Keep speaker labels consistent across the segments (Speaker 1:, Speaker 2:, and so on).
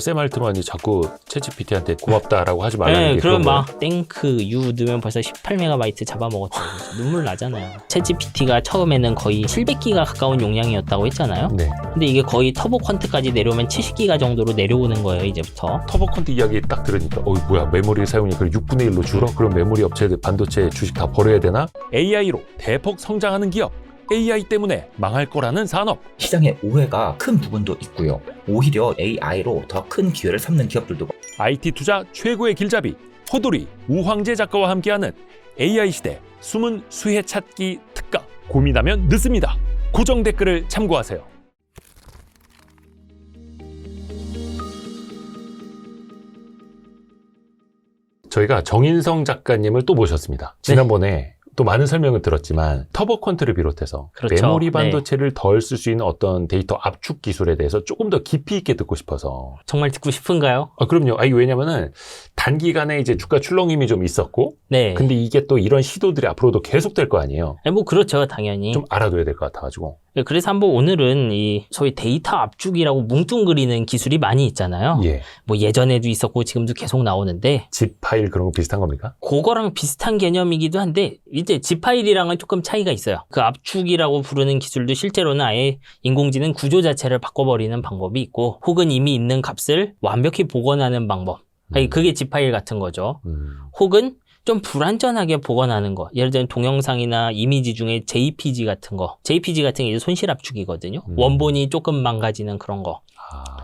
Speaker 1: 샘 알트만이 자꾸 챗GPT한테 고맙다라고 하지 말라는
Speaker 2: 네,
Speaker 1: 게
Speaker 2: 그럼
Speaker 1: 그런 거예요?
Speaker 2: 막 땡크 U 넣으면 벌써 18MB 잡아먹었다고 눈물 나잖아요. 챗GPT가 처음에는 거의 700기가 가까운 용량이었다고 했잖아요.
Speaker 1: 네.
Speaker 2: 근데 이게 거의 터보 퀀트까지 내려오면 70기가 정도로 내려오는 거예요, 이제부터.
Speaker 1: 터보 퀀트 이야기 딱 들으니까 뭐야 메모리 사용이 그럼 6분의 1로 줄어? 그럼 메모리 업체들 반도체 주식 다 버려야 되나? AI로 대폭 성장하는 기업, AI 때문에 망할 거라는 산업.
Speaker 3: 시장의 오해가 큰 부분도 있고요. 오히려 AI로 더 큰 기회를 삼는 기업들도
Speaker 1: IT 투자 최고의 길잡이 호돌이 우황재 작가와 함께하는 AI 시대 숨은 수혜 찾기 특강. 고민하면 늦습니다. 고정 댓글을 참고하세요. 저희가 정인성 작가님을 또 모셨습니다. 지난번에 또 많은 설명을 들었지만 터보 퀀트를 비롯해서
Speaker 2: 그렇죠.
Speaker 1: 메모리 반도체를 덜 쓸 수 있는 어떤 데이터 압축 기술에 대해서 조금 더 깊이 있게 듣고 싶어서.
Speaker 2: 정말 듣고 싶은가요?
Speaker 1: 그럼요. 왜냐면은 단기간에 이제 주가 출렁임이 좀 있었고,
Speaker 2: 네.
Speaker 1: 근데 이게 또 이런 시도들이 앞으로도 계속 될 거 아니에요.
Speaker 2: 뭐 그렇죠, 당연히.
Speaker 1: 좀 알아둬야 될 것 같아가지고.
Speaker 2: 그래서 한번 오늘은 이 소위 데이터 압축이라고 뭉뚱그리는 기술이 많이 있잖아요.
Speaker 1: 예.
Speaker 2: 뭐 예전에도 있었고 지금도 계속 나오는데
Speaker 1: 집 파일 그런 거 비슷한 겁니까?
Speaker 2: 그거랑 비슷한 개념이기도 한데 이제 zip 파일이랑은 조금 차이가 있어요. 그 압축이라고 부르는 기술도 실제로는 아예 인공지능 구조 자체를 바꿔버리는 방법이 있고 혹은 이미 있는 값을 완벽히 복원하는 방법. 그게 zip 파일 같은 거죠. 혹은 좀 불완전하게 복원하는 거. 예를 들면 동영상이나 이미지 중에 JPG 같은 거. JPG 같은 게 이제 손실 압축이거든요. 원본이 조금 망가지는 그런 거.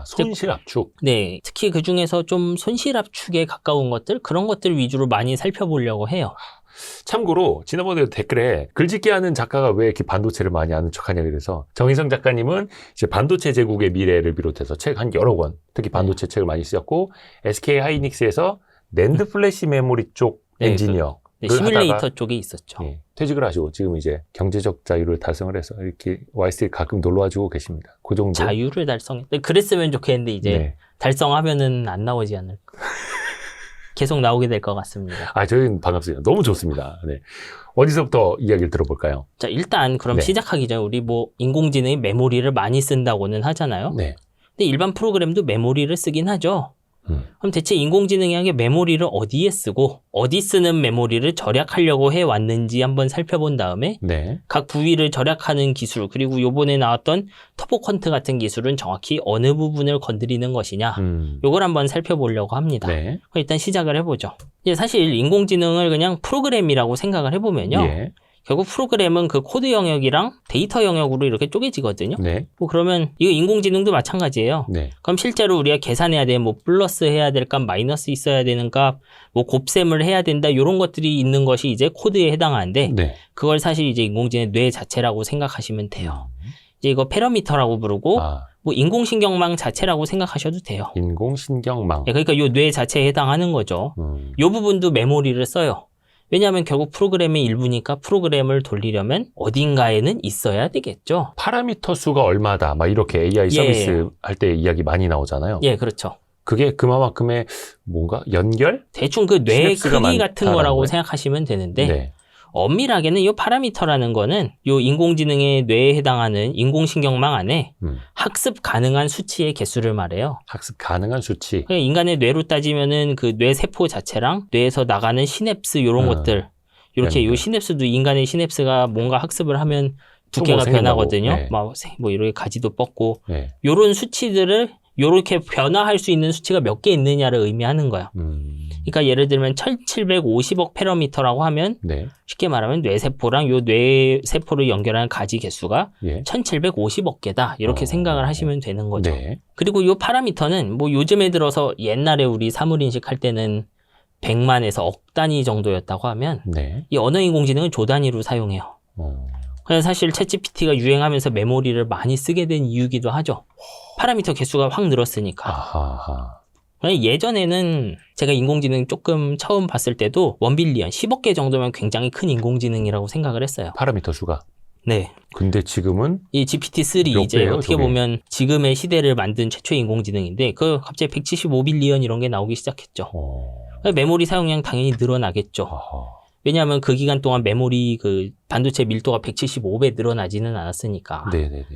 Speaker 1: 손실 압축.
Speaker 2: 네. 특히 그 중에서 좀 손실 압축에 가까운 것들, 그런 것들 위주로 많이 살펴보려고 해요.
Speaker 1: 참고로 지난번에 댓글에 글짓기 하는 작가가 왜 이렇게 반도체를 많이 아는 척하냐 그래서 정인성 작가님은 이제 반도체 제국의 미래를 비롯해서 책 한 여러 권, 특히 반도체 책을 많이 쓰셨고 SK 하이닉스에서 낸드 플래시 메모리 쪽 엔지니어.
Speaker 2: 시뮬레이터 쪽에 있었죠.
Speaker 1: 예, 퇴직을 하시고 지금 이제 경제적 자유를 달성을 해서 이렇게 YSL 가끔 놀러와주고 계십니다. 그 정도.
Speaker 2: 자유를 달성했대. 그랬으면 좋겠는데 이제 달성하면은 안 나오지 않을까. 계속 나오게 될 것 같습니다.
Speaker 1: 저희는 반갑습니다. 너무 좋습니다. 네. 어디서부터 이야기를 들어볼까요?
Speaker 2: 자, 일단 그럼 시작하기 전에 우리 뭐 인공지능이 메모리를 많이 쓴다고는 하잖아요.
Speaker 1: 네.
Speaker 2: 근데 일반 프로그램도 메모리를 쓰긴 하죠. 그럼 대체 인공지능이 메모리를 어디에 쓰고 어디 쓰는 메모리를 절약하려고 해왔는지 한번 살펴본 다음에 각 부위를 절약하는 기술 그리고 요번에 나왔던 터보 퀀트 같은 기술은 정확히 어느 부분을 건드리는 것이냐 요걸 한번 살펴보려고 합니다. 일단 시작을 해보죠. 사실 인공지능을 그냥 프로그램이라고 생각을 해보면요. 결국 프로그램은 그 코드 영역이랑 데이터 영역으로 이렇게 쪼개지거든요. 뭐 그러면 이거 인공지능도 마찬가지예요. 그럼 실제로 우리가 계산해야 돼, 뭐 플러스 해야 될 값, 마이너스 있어야 되는 값, 뭐 곱셈을 해야 된다 이런 것들이 있는 것이 이제 코드에 해당하는데 그걸 사실 이제 인공지능의 뇌 자체라고 생각하시면 돼요. 이제 이거 패러미터라고 부르고 뭐 인공신경망 자체라고 생각하셔도 돼요.
Speaker 1: 인공신경망.
Speaker 2: 그러니까 요 뇌 자체에 해당하는 거죠. 요 부분도 메모리를 써요. 왜냐하면 결국 프로그램의 일부니까 프로그램을 돌리려면 어딘가에는 있어야 되겠죠.
Speaker 1: 파라미터 수가 얼마다 막 이렇게 AI 서비스 할 때 이야기 많이 나오잖아요.
Speaker 2: 그렇죠.
Speaker 1: 그게 그만큼의 뭔가 연결?
Speaker 2: 대충 그 뇌 크기 같은 거라고 거예요? 생각하시면 되는데 엄밀하게는 이 파라미터라는 거는 이 인공지능의 뇌에 해당하는 인공신경망 안에 학습 가능한 수치의 개수를 말해요.
Speaker 1: 학습 가능한 수치.
Speaker 2: 인간의 뇌로 따지면은 그 뇌세포 자체랑 뇌에서 나가는 시냅스 이런 것들. 이렇게 요 시냅스도 인간의 시냅스가 뭔가 학습을 하면 두께가 변하거든요. 뭐 이렇게 가지도 뻗고 요런 수치들을 요렇게 변화할 수 있는 수치가 몇 개 있느냐를 의미하는 거야. 그러니까 예를 들면 1750억 패러미터라고 하면 쉽게 말하면 뇌세포랑 요 뇌세포를 연결하는 가지 개수가 1750억 개다. 이렇게 생각을 하시면 되는 거죠. 그리고 요 파라미터는 뭐 요즘에 들어서 옛날에 우리 사물인식 할 때는 100만에서 억 단위 정도였다고 하면 이 언어인공지능은 조 단위로 사용해요. 그래서 사실 챗GPT가 유행하면서 메모리를 많이 쓰게 된 이유기도 하죠. 파라미터 개수가 확 늘었으니까. 예전에는 제가 인공지능 조금 처음 봤을 때도 1빌리언, 10억 개 정도면 굉장히 큰 인공지능이라고 생각을 했어요.
Speaker 1: 파라미터 수가?
Speaker 2: 네.
Speaker 1: 근데 지금은?
Speaker 2: 이 GPT-3 이제 배요, 어떻게 보면 지금의 시대를 만든 최초의 인공지능인데 그 갑자기 175빌리언 이런 게 나오기 시작했죠. 메모리 사용량 당연히 늘어나겠죠. 왜냐하면 그 기간 동안 메모리 그 반도체 밀도가 175배 늘어나지는 않았으니까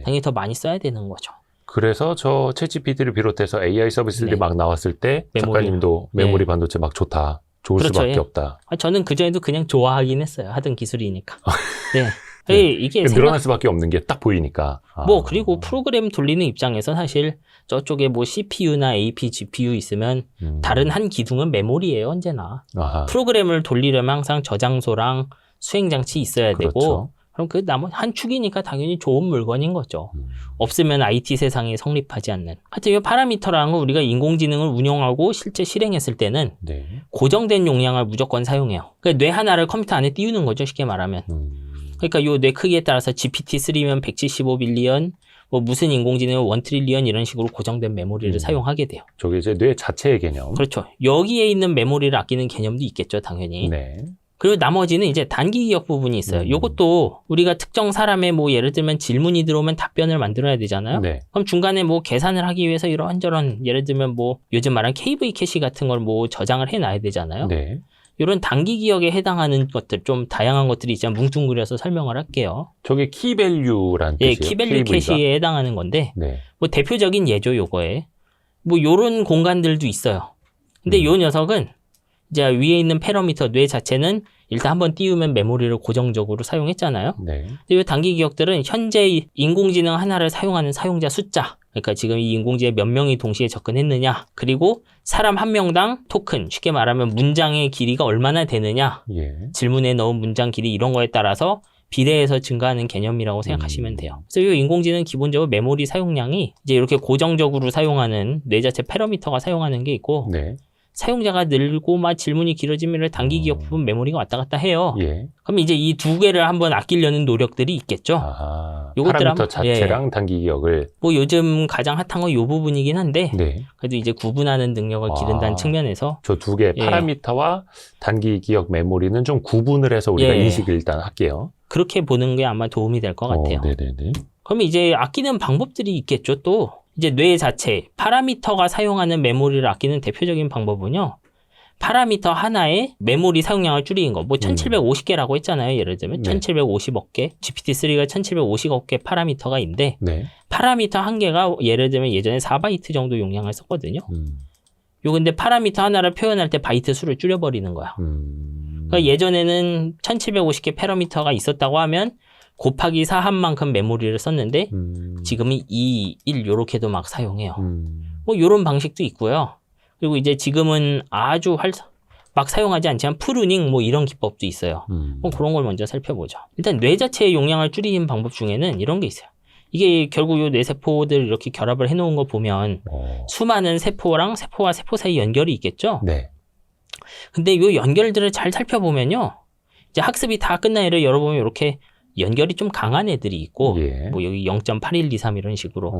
Speaker 2: 당연히 더 많이 써야 되는 거죠.
Speaker 1: 그래서 저 챗GPT를 비롯해서 AI 서비스들이
Speaker 2: 네.
Speaker 1: 막 나왔을 때
Speaker 2: 메모리.
Speaker 1: 작가님도 메모리
Speaker 2: 네.
Speaker 1: 반도체 막 좋다. 좋을
Speaker 2: 그렇죠.
Speaker 1: 수밖에
Speaker 2: 예.
Speaker 1: 없다.
Speaker 2: 저는 그전에도 그냥 좋아하긴 했어요. 하던 기술이니까. 네.
Speaker 1: 네.
Speaker 2: 이게
Speaker 1: 늘어날 수밖에 없는 게 딱 보이니까.
Speaker 2: 그리고 프로그램 돌리는 입장에서 사실 저쪽에 뭐 CPU나 AP, GPU 있으면 다른 한 기둥은 메모리예요, 언제나.
Speaker 1: 아하.
Speaker 2: 프로그램을 돌리려면 항상 저장소랑 수행장치 있어야 되고,
Speaker 1: 그렇죠.
Speaker 2: 그럼 그 나머지 한 축이니까 당연히 좋은 물건인 거죠. 없으면 IT 세상이 성립하지 않는. 하여튼 이 파라미터라는 건 우리가 인공지능을 운용하고 실제 실행했을 때는
Speaker 1: 네.
Speaker 2: 고정된 용량을 무조건 사용해요. 그러니까 뇌 하나를 컴퓨터 안에 띄우는 거죠, 쉽게 말하면. 그러니까 요 뇌 크기에 따라서 GPT-3면 175빌리언, 뭐 무슨 인공지능은 1트릴리언 이런 식으로 고정된 메모리를 사용하게 돼요.
Speaker 1: 저게 이제 뇌 자체의 개념.
Speaker 2: 그렇죠. 여기에 있는 메모리를 아끼는 개념도 있겠죠, 당연히.
Speaker 1: 네.
Speaker 2: 그리고 나머지는 이제 단기 기억 부분이 있어요. 요것도 우리가 특정 사람의 뭐 예를 들면 질문이 들어오면 답변을 만들어야 되잖아요.
Speaker 1: 네.
Speaker 2: 그럼 중간에 뭐 계산을 하기 위해서 이런저런 예를 들면 뭐 요즘 말한 KV 캐시 같은 걸 뭐 저장을 해놔야 되잖아요.
Speaker 1: 네.
Speaker 2: 이런 단기 기억에 해당하는 것들 좀 다양한 것들이 있지만 뭉뚱그려서 설명을 할게요.
Speaker 1: 저게 키밸류란
Speaker 2: 예,
Speaker 1: 뜻이에요.
Speaker 2: 키밸류
Speaker 1: KV 가.
Speaker 2: 캐시에 해당하는 건데
Speaker 1: 네.
Speaker 2: 뭐 대표적인 예죠, 요거에. 뭐 요런 공간들도 있어요. 근데 요 녀석은 이제 위에 있는 패러미터 뇌 자체는 일단 한번 띄우면 메모리를 고정적으로 사용했잖아요.
Speaker 1: 네.
Speaker 2: 근데 이 단기 기억들은 현재 인공지능 하나를 사용하는 사용자 숫자, 그러니까 지금 이 인공지능에 몇 명이 동시에 접근했느냐, 그리고 사람 한 명당 토큰, 쉽게 말하면 문장의 길이가 얼마나 되느냐,
Speaker 1: 예.
Speaker 2: 질문에 넣은 문장 길이 이런 거에 따라서 비례해서 증가하는 개념이라고 생각하시면 돼요. 그래서 이 인공지능 기본적으로 메모리 사용량이 이제 이렇게 고정적으로 사용하는 뇌 자체 패러미터가 사용하는 게 있고,
Speaker 1: 네.
Speaker 2: 사용자가 늘고 막 질문이 길어지면 단기 기억 부분 메모리가 왔다 갔다 해요.
Speaker 1: 예.
Speaker 2: 그럼 이제 이 두 개를 한번 아끼려는 노력들이 있겠죠.
Speaker 1: 아하.
Speaker 2: 요것들
Speaker 1: 파라미터
Speaker 2: 한번-
Speaker 1: 자체랑 단기 기억을.
Speaker 2: 뭐 요즘 가장 핫한 건 요 부분이긴 한데
Speaker 1: 네.
Speaker 2: 그래도 이제 구분하는 능력을 기른다는 측면에서
Speaker 1: 저 두 개
Speaker 2: 예.
Speaker 1: 파라미터와 단기 기억 메모리는 좀 구분을 해서 우리가
Speaker 2: 예.
Speaker 1: 인식을 일단 할게요.
Speaker 2: 그렇게 보는 게 아마 도움이 될 것 같아요.
Speaker 1: 네네네.
Speaker 2: 그럼 이제 아끼는 방법들이 있겠죠. 또 이제 뇌 자체 파라미터가 사용하는 메모리를 아끼는 대표적인 방법은요. 파라미터 하나의 메모리 사용량을 줄이는 거. 뭐 1750개라고 했잖아요. 예를 들면
Speaker 1: 네.
Speaker 2: 1750억 개. GPT-3가 1750억 개 파라미터가 있는데
Speaker 1: 네.
Speaker 2: 파라미터 한 개가 예를 들면 예전에 4바이트 정도 용량을 썼거든요. 요 근데 파라미터 하나를 표현할 때 바이트 수를 줄여버리는 거야. 그러니까 예전에는 1750개 패러미터가 있었다고 하면 곱하기 4 한 만큼 메모리를 썼는데 지금은 2, 1 요렇게도 막 사용해요. 뭐 요런 방식도 있고요. 그리고 이제 지금은 아주 막 사용하지 않지만 프루닝 뭐 이런 기법도 있어요. 뭐 그런 걸 먼저 살펴보죠. 일단 뇌 자체의 용량을 줄이는 방법 중에는 이런 게 있어요. 이게 결국 요 뇌세포들 이렇게 결합을 해놓은 거 보면 수많은 세포랑 세포와 세포 사이 연결이 있겠죠.
Speaker 1: 네.
Speaker 2: 근데 요 연결들을 잘 살펴보면요. 이제 학습이 다 끝난 애를 열어보면 이렇게 연결이 좀 강한 애들이 있고
Speaker 1: 예.
Speaker 2: 뭐 여기 0.8123 이런 식으로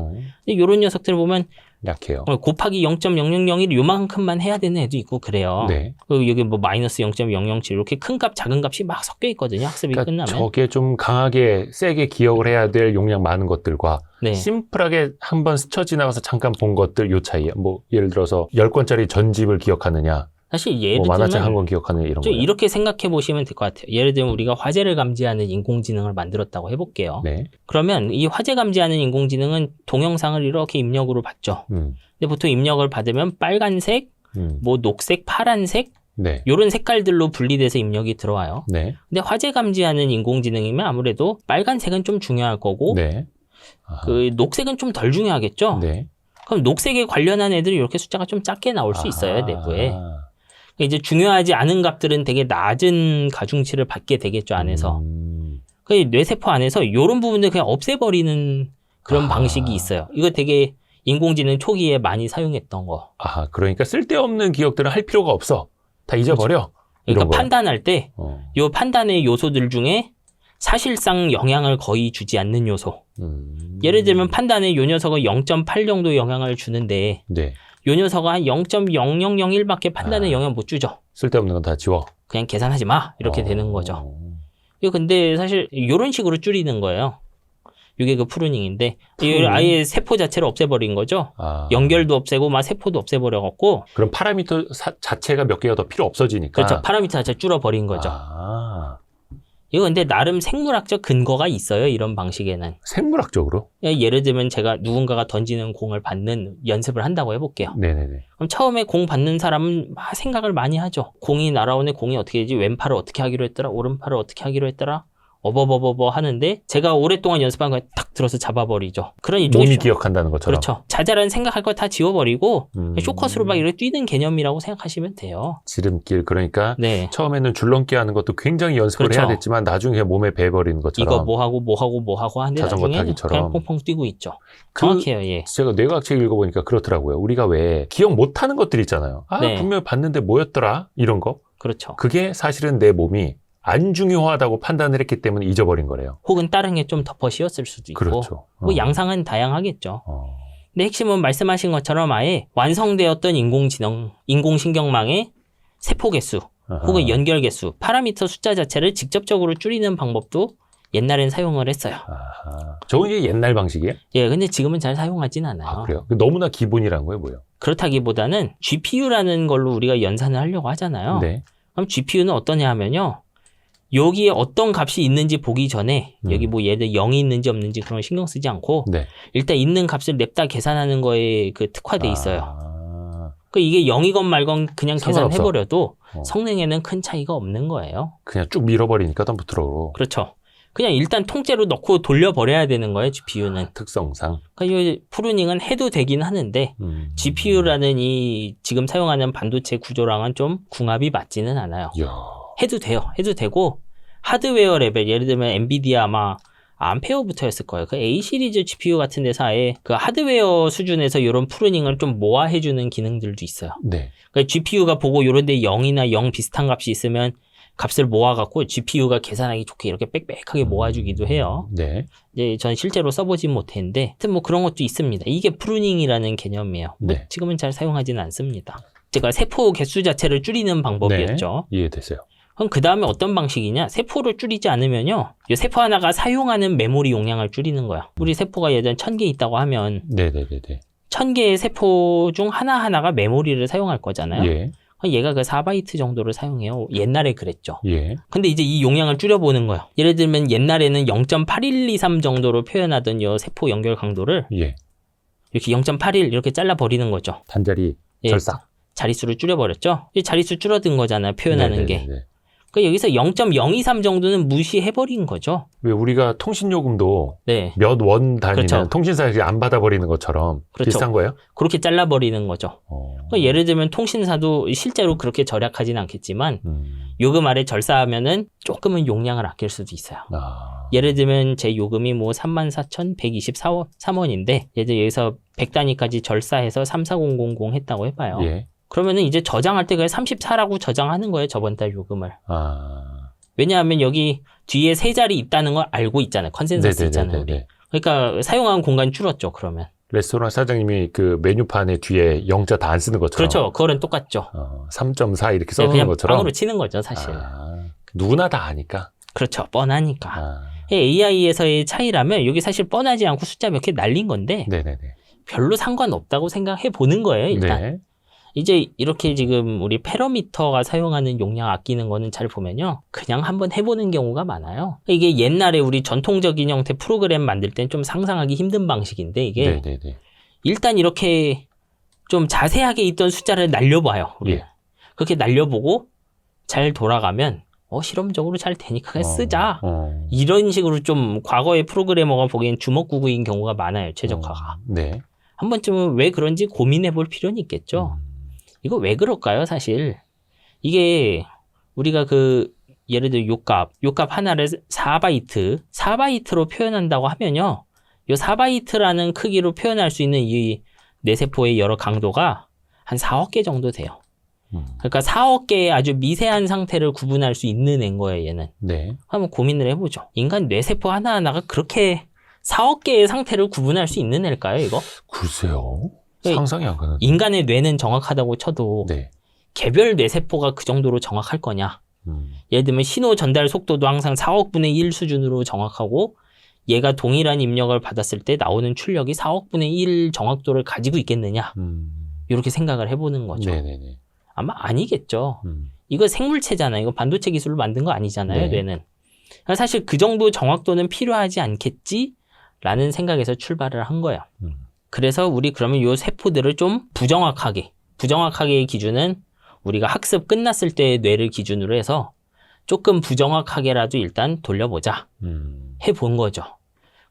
Speaker 2: 근데 요런 녀석들 보면
Speaker 1: 약해요.
Speaker 2: 곱하기 0.0001 요만큼만 해야 되는 애도 있고 그래요.
Speaker 1: 네.
Speaker 2: 그리고 여기 뭐 마이너스 0.007 이렇게 큰 값 작은 값이 막 섞여 있거든요. 학습이
Speaker 1: 그러니까
Speaker 2: 끝나면.
Speaker 1: 저게 좀 강하게 세게 기억을 해야 될 용량 많은 것들과
Speaker 2: 네.
Speaker 1: 심플하게 한번 스쳐 지나가서 잠깐 본 것들 요 차이. 뭐 예를 들어서 10권짜리 전집을 기억하느냐,
Speaker 2: 사실 예를
Speaker 1: 뭐 만화책 한
Speaker 2: 들면
Speaker 1: 권 기억하느냐 이런
Speaker 2: 좀
Speaker 1: 거예요.
Speaker 2: 이렇게 생각해 보시면 될 것 같아요. 예를 들면 우리가 화재를 감지하는 인공지능을 만들었다고 해볼게요.
Speaker 1: 네.
Speaker 2: 그러면 이 화재 감지하는 인공지능은 동영상을 이렇게 입력으로 받죠. 근데 보통 입력을 받으면 빨간색, 뭐 녹색, 파란색
Speaker 1: 네.
Speaker 2: 요런 색깔들로 분리돼서 입력이 들어와요.
Speaker 1: 네.
Speaker 2: 근데 화재 감지하는 인공지능이면 아무래도 빨간색은 좀 중요할 거고
Speaker 1: 네. 아하.
Speaker 2: 그 녹색은 좀 덜 중요하겠죠.
Speaker 1: 네.
Speaker 2: 그럼 녹색에 관련한 애들이 이렇게 숫자가 좀 작게 나올 수 있어요.
Speaker 1: 아하.
Speaker 2: 내부에. 이제 중요하지 않은 값들은 되게 낮은 가중치를 받게 되겠죠. 안에서. 그 뇌세포 안에서 이런 부분들 그냥 없애버리는 그런 방식이 있어요. 이거 되게 인공지능 초기에 많이 사용했던 거.
Speaker 1: 아, 그러니까 쓸데없는 기억들은 할 필요가 없어. 다 잊어버려.
Speaker 2: 그러니까
Speaker 1: 이런 거예요.
Speaker 2: 판단할 때 이 판단의 요소들 중에 사실상 영향을 거의 주지 않는 요소. 예를 들면 판단에 요 녀석은 0.8 정도 영향을 주는데
Speaker 1: 네.
Speaker 2: 요 녀석은 한 0.0001밖에 판단에 영향 못 주죠.
Speaker 1: 쓸데없는 건 다 지워.
Speaker 2: 그냥 계산하지 마. 이렇게 되는 거죠. 이거 근데 사실 이런 식으로 줄이는 거예요. 이게 그 프루닝인데 이걸 아예 세포 자체를 없애버린 거죠.
Speaker 1: 아.
Speaker 2: 연결도 없애고 막 세포도 없애버려갖고
Speaker 1: 그럼 파라미터 자체가 몇 개가 더 필요 없어지니까.
Speaker 2: 그렇죠. 파라미터 자체 줄어버린 거죠.
Speaker 1: 아.
Speaker 2: 이거 근데 나름 생물학적 근거가 있어요. 이런 방식에는.
Speaker 1: 생물학적으로?
Speaker 2: 예를 들면 제가 누군가가 던지는 공을 받는 연습을 한다고 해볼게요.
Speaker 1: 네네네.
Speaker 2: 그럼 처음에 공 받는 사람은 막 생각을 많이 하죠. 공이 날아오네, 공이 어떻게 되지? 왼팔을 어떻게 하기로 했더라? 오른팔을 어떻게 하기로 했더라? 어버버버버 하는데 제가 오랫동안 연습한 거 딱 들어서 잡아버리죠. 그런 일종의
Speaker 1: 몸이 기억한다는 것처럼.
Speaker 2: 그렇죠. 자잘한 생각할 거 다 지워버리고 쇼컷으로 막 이렇게 뛰는 개념이라고 생각하시면 돼요.
Speaker 1: 지름길 그러니까
Speaker 2: 네.
Speaker 1: 처음에는 줄넘기 하는 것도 굉장히 연습을
Speaker 2: 그렇죠.
Speaker 1: 해야 됐지만 나중에 그냥 몸에 배버리는 것처럼.
Speaker 2: 이거 뭐 하고 하는데
Speaker 1: 자전거
Speaker 2: 나중에는
Speaker 1: 타기처럼.
Speaker 2: 그냥 퐁퐁 뛰고 있죠.
Speaker 1: 그
Speaker 2: 정확해요. 예.
Speaker 1: 제가 뇌과학책 읽어보니까 그렇더라고요. 우리가 왜 기억 못하는 것들 있잖아요.
Speaker 2: 네.
Speaker 1: 분명히 봤는데 뭐였더라? 이런 거.
Speaker 2: 그렇죠.
Speaker 1: 그게 사실은 내 몸이 안 중요하다고 판단을 했기 때문에 잊어버린 거래요.
Speaker 2: 혹은 다른 게 좀 덮어 씌웠을 수도 있고.
Speaker 1: 그렇죠.
Speaker 2: 뭐 양상은 다양하겠죠.
Speaker 1: 어.
Speaker 2: 근데 핵심은 말씀하신 것처럼 아예 완성되었던 인공신경망의 세포 개수 혹은 연결 개수, 파라미터 숫자 자체를 직접적으로 줄이는 방법도 옛날엔 사용을 했어요.
Speaker 1: 아하. 저건 이제 옛날 방식이에요?
Speaker 2: 예, 근데 지금은 잘 사용하진 않아요.
Speaker 1: 아, 그래요? 너무나 기본이란 거예요, 뭐예요?
Speaker 2: 그렇다기보다는 GPU라는 걸로 우리가 연산을 하려고 하잖아요.
Speaker 1: 네.
Speaker 2: 그럼 GPU는 어떠냐 하면요. 여기에 어떤 값이 있는지 보기 전에 여기 뭐 예를 들어 0이 있는지 없는지 그런 거 신경 쓰지 않고
Speaker 1: 네.
Speaker 2: 일단 있는 값을 냅다 계산하는 거에 그 특화돼 있어요. 그러니까 이게 0이건 말건 그냥
Speaker 1: 상관없어.
Speaker 2: 계산해버려도 성능에는 큰 차이가 없는 거예요.
Speaker 1: 그냥 쭉 밀어버리니까 덤프트럭으로.
Speaker 2: 그렇죠. 그냥 일단 통째로 넣고 돌려버려야 되는 거예요, GPU는.
Speaker 1: 특성상.
Speaker 2: 그러니까 이 프루닝은 해도 되긴 하는데 GPU라는 이 지금 사용하는 반도체 구조랑은 좀 궁합이 맞지는 않아요.
Speaker 1: 이야.
Speaker 2: 해도 돼요. 해도 되고 하드웨어 레벨 예를 들면 엔비디아 아마 암페어부터였을 거예요. 그 A 시리즈 GPU 같은 데서 아예 그 하드웨어 수준에서 이런 프루닝을 좀 모아해주는 기능들도 있어요.
Speaker 1: 네.
Speaker 2: 그러니까 GPU가 보고 이런 데 0이나 0 비슷한 값이 있으면 값을 모아갖고 GPU가 계산하기 좋게 이렇게 빽빽하게 모아주기도 해요.
Speaker 1: 네.
Speaker 2: 이제 전 실제로 써보진 못했는데 하여튼 뭐 그런 것도 있습니다. 이게 프루닝이라는 개념이에요. 뭐
Speaker 1: 네.
Speaker 2: 지금은 잘 사용하지는 않습니다. 제가 세포 개수 자체를 줄이는 방법이었죠.
Speaker 1: 네. 이해됐어요.
Speaker 2: 그럼 그 다음에 어떤 방식이냐? 세포를 줄이지 않으면요. 이 세포 하나가 사용하는 메모리 용량을 줄이는 거야. 우리 세포가 예전 1000개 있다고 하면
Speaker 1: 네네네네.
Speaker 2: 1000개의 세포 중 하나하나가 메모리를 사용할 거잖아요.
Speaker 1: 예.
Speaker 2: 그럼 얘가 그 4바이트 정도를 사용해요. 옛날에 그랬죠.
Speaker 1: 예.
Speaker 2: 근데 이제 이 용량을 줄여보는 거예요. 예를 들면 옛날에는 0.8123 정도로 표현하던 이 세포 연결 강도를
Speaker 1: 예.
Speaker 2: 이렇게 0.81 이렇게 잘라버리는 거죠.
Speaker 1: 단자리
Speaker 2: 예,
Speaker 1: 절삭.
Speaker 2: 자릿수를 줄여버렸죠. 이 자릿수 줄어든 거잖아요. 표현하는 게.
Speaker 1: 네네네네.
Speaker 2: 그러니까 여기서 0.023 정도는 무시해버린 거죠.
Speaker 1: 왜 우리가 통신요금도
Speaker 2: 네.
Speaker 1: 몇 원 단위는
Speaker 2: 그렇죠.
Speaker 1: 통신사에서 안 받아버리는 것처럼
Speaker 2: 그렇죠.
Speaker 1: 비슷한 거예요?
Speaker 2: 그렇게 잘라버리는 거죠. 그러니까 예를 들면 통신사도 실제로 그렇게 절약하지는 않겠지만 요금 아래 절사하면은 조금은 용량을 아낄 수도 있어요. 예를 들면 제 요금이 뭐 34,123원인데 예를 들어 여기서 100단위까지 절사해서 34000 했다고 해봐요.
Speaker 1: 예.
Speaker 2: 그러면은 이제 저장할 때 그냥 34라고 저장하는 거예요. 저번 달 요금을. 왜냐하면 여기 뒤에 세 자리 있다는 걸 알고 있잖아요. 컨센서스 있잖아요. 우리. 그러니까 사용하는 공간이 줄었죠. 그러면.
Speaker 1: 레스토랑 사장님이 그 메뉴판에 뒤에 영자 다 안 쓰는 것처럼.
Speaker 2: 그렇죠. 그거는 똑같죠.
Speaker 1: 3.4 이렇게 써놓은
Speaker 2: 그냥
Speaker 1: 것처럼.
Speaker 2: 빵으로 치는 거죠. 사실.
Speaker 1: 누구나 다 아니까.
Speaker 2: 그렇죠. 뻔하니까. AI에서의 차이라면 여기 사실 뻔하지 않고 숫자 몇 개 날린 건데
Speaker 1: 네네네.
Speaker 2: 별로 상관없다고 생각해 보는 거예요. 일단.
Speaker 1: 네.
Speaker 2: 이제 이렇게 지금 우리 패러미터가 사용하는 용량 아끼는 거는 잘 보면요. 그냥 한번 해보는 경우가 많아요. 이게 옛날에 우리 전통적인 형태 프로그램 만들 땐 좀 상상하기 힘든 방식인데 이게
Speaker 1: 네네네.
Speaker 2: 일단 이렇게 좀 자세하게 있던 숫자를 날려봐요. 우리.
Speaker 1: 예.
Speaker 2: 그렇게 날려보고 잘 돌아가면 실험적으로 잘 되니까 그냥 쓰자. 이런 식으로 좀 과거의 프로그래머가 보기엔 주먹구구인 경우가 많아요. 최적화가.
Speaker 1: 네.
Speaker 2: 한 번쯤은 왜 그런지 고민해 볼 필요는 있겠죠. 이거 왜 그럴까요, 사실? 이게 우리가 그 예를 들어 요값 하나를 4바이트로 표현한다고 하면요. 요 4바이트라는 크기로 표현할 수 있는 이 뇌세포의 여러 강도가 한 4억 개 정도 돼요. 그러니까 4억 개의 아주 미세한 상태를 구분할 수 있는 애인 거예요, 얘는.
Speaker 1: 네.
Speaker 2: 한번 고민을 해보죠. 인간 뇌세포 하나하나가 그렇게 4억 개의 상태를 구분할 수 있는 애일까요, 이거?
Speaker 1: 글쎄요.
Speaker 2: 네.
Speaker 1: 상상이 안 가는데.
Speaker 2: 인간의 뇌는 정확하다고 쳐도
Speaker 1: 네.
Speaker 2: 개별 뇌세포가 그 정도로 정확할 거냐? 예를 들면 신호 전달 속도도 항상 4억 분의 1 수준으로 정확하고 얘가 동일한 입력을 받았을 때 나오는 출력이 4억 분의 1 정확도를 가지고 있겠느냐? 이렇게 생각을 해보는 거죠.
Speaker 1: 네네네.
Speaker 2: 아마 아니겠죠. 이거 생물체잖아요. 이거 반도체 기술로 만든 거 아니잖아요,
Speaker 1: 네.
Speaker 2: 뇌는. 사실 그 정도 정확도는 필요하지 않겠지라는 생각에서 출발을 한 거예요. 그래서 우리 그러면 요 세포들을 좀 부정확하게의 기준은 우리가 학습 끝났을 때의 뇌를 기준으로 해서 조금 부정확하게라도 일단 돌려보자. 해본 거죠.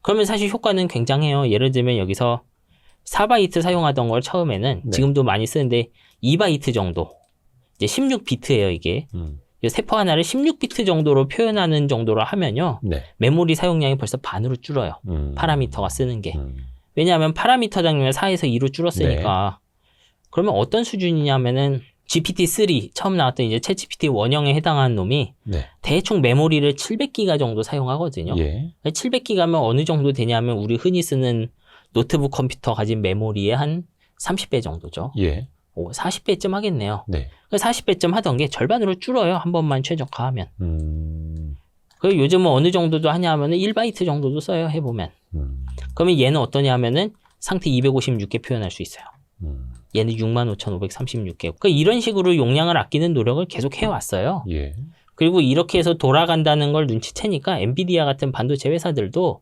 Speaker 2: 그러면 사실 효과는 굉장해요. 예를 들면 여기서 4바이트 사용하던 걸 처음에는
Speaker 1: 네.
Speaker 2: 지금도 많이 쓰는데 2바이트 정도. 이제 16비트예요, 이게. 이 세포 하나를 16비트 정도로 표현하는 정도로 하면요.
Speaker 1: 네.
Speaker 2: 메모리 사용량이 벌써 반으로 줄어요. 파라미터가 쓰는 게. 왜냐하면 파라미터당면 4에서 2로 줄었으니까. 그러면 어떤 수준이냐면은 GPT-3 처음 나왔던 이제 챗GPT 원형에 해당하는 놈이
Speaker 1: 네.
Speaker 2: 대충 메모리를 700기가 정도 사용하거든요.
Speaker 1: 예.
Speaker 2: 700기가면 어느 정도 되냐면 우리 흔히 쓰는 노트북 컴퓨터 가진 메모리의 한 30배 정도죠.
Speaker 1: 예.
Speaker 2: 40배쯤 하겠네요.
Speaker 1: 네.
Speaker 2: 40배쯤 하던 게 절반으로 줄어요. 한 번만 최적화하면. 그리고 요즘은 어느 정도도 하냐 하면은 1바이트 정도도 써요. 해보면. 그러면 얘는 어떠냐 하면은 상태 256개 표현할 수 있어요. 얘는 65,536개. 그러니까 이런 식으로 용량을 아끼는 노력을 계속 해왔어요.
Speaker 1: 예.
Speaker 2: 그리고 이렇게 해서 돌아간다는 걸 눈치채니까 엔비디아 같은 반도체 회사들도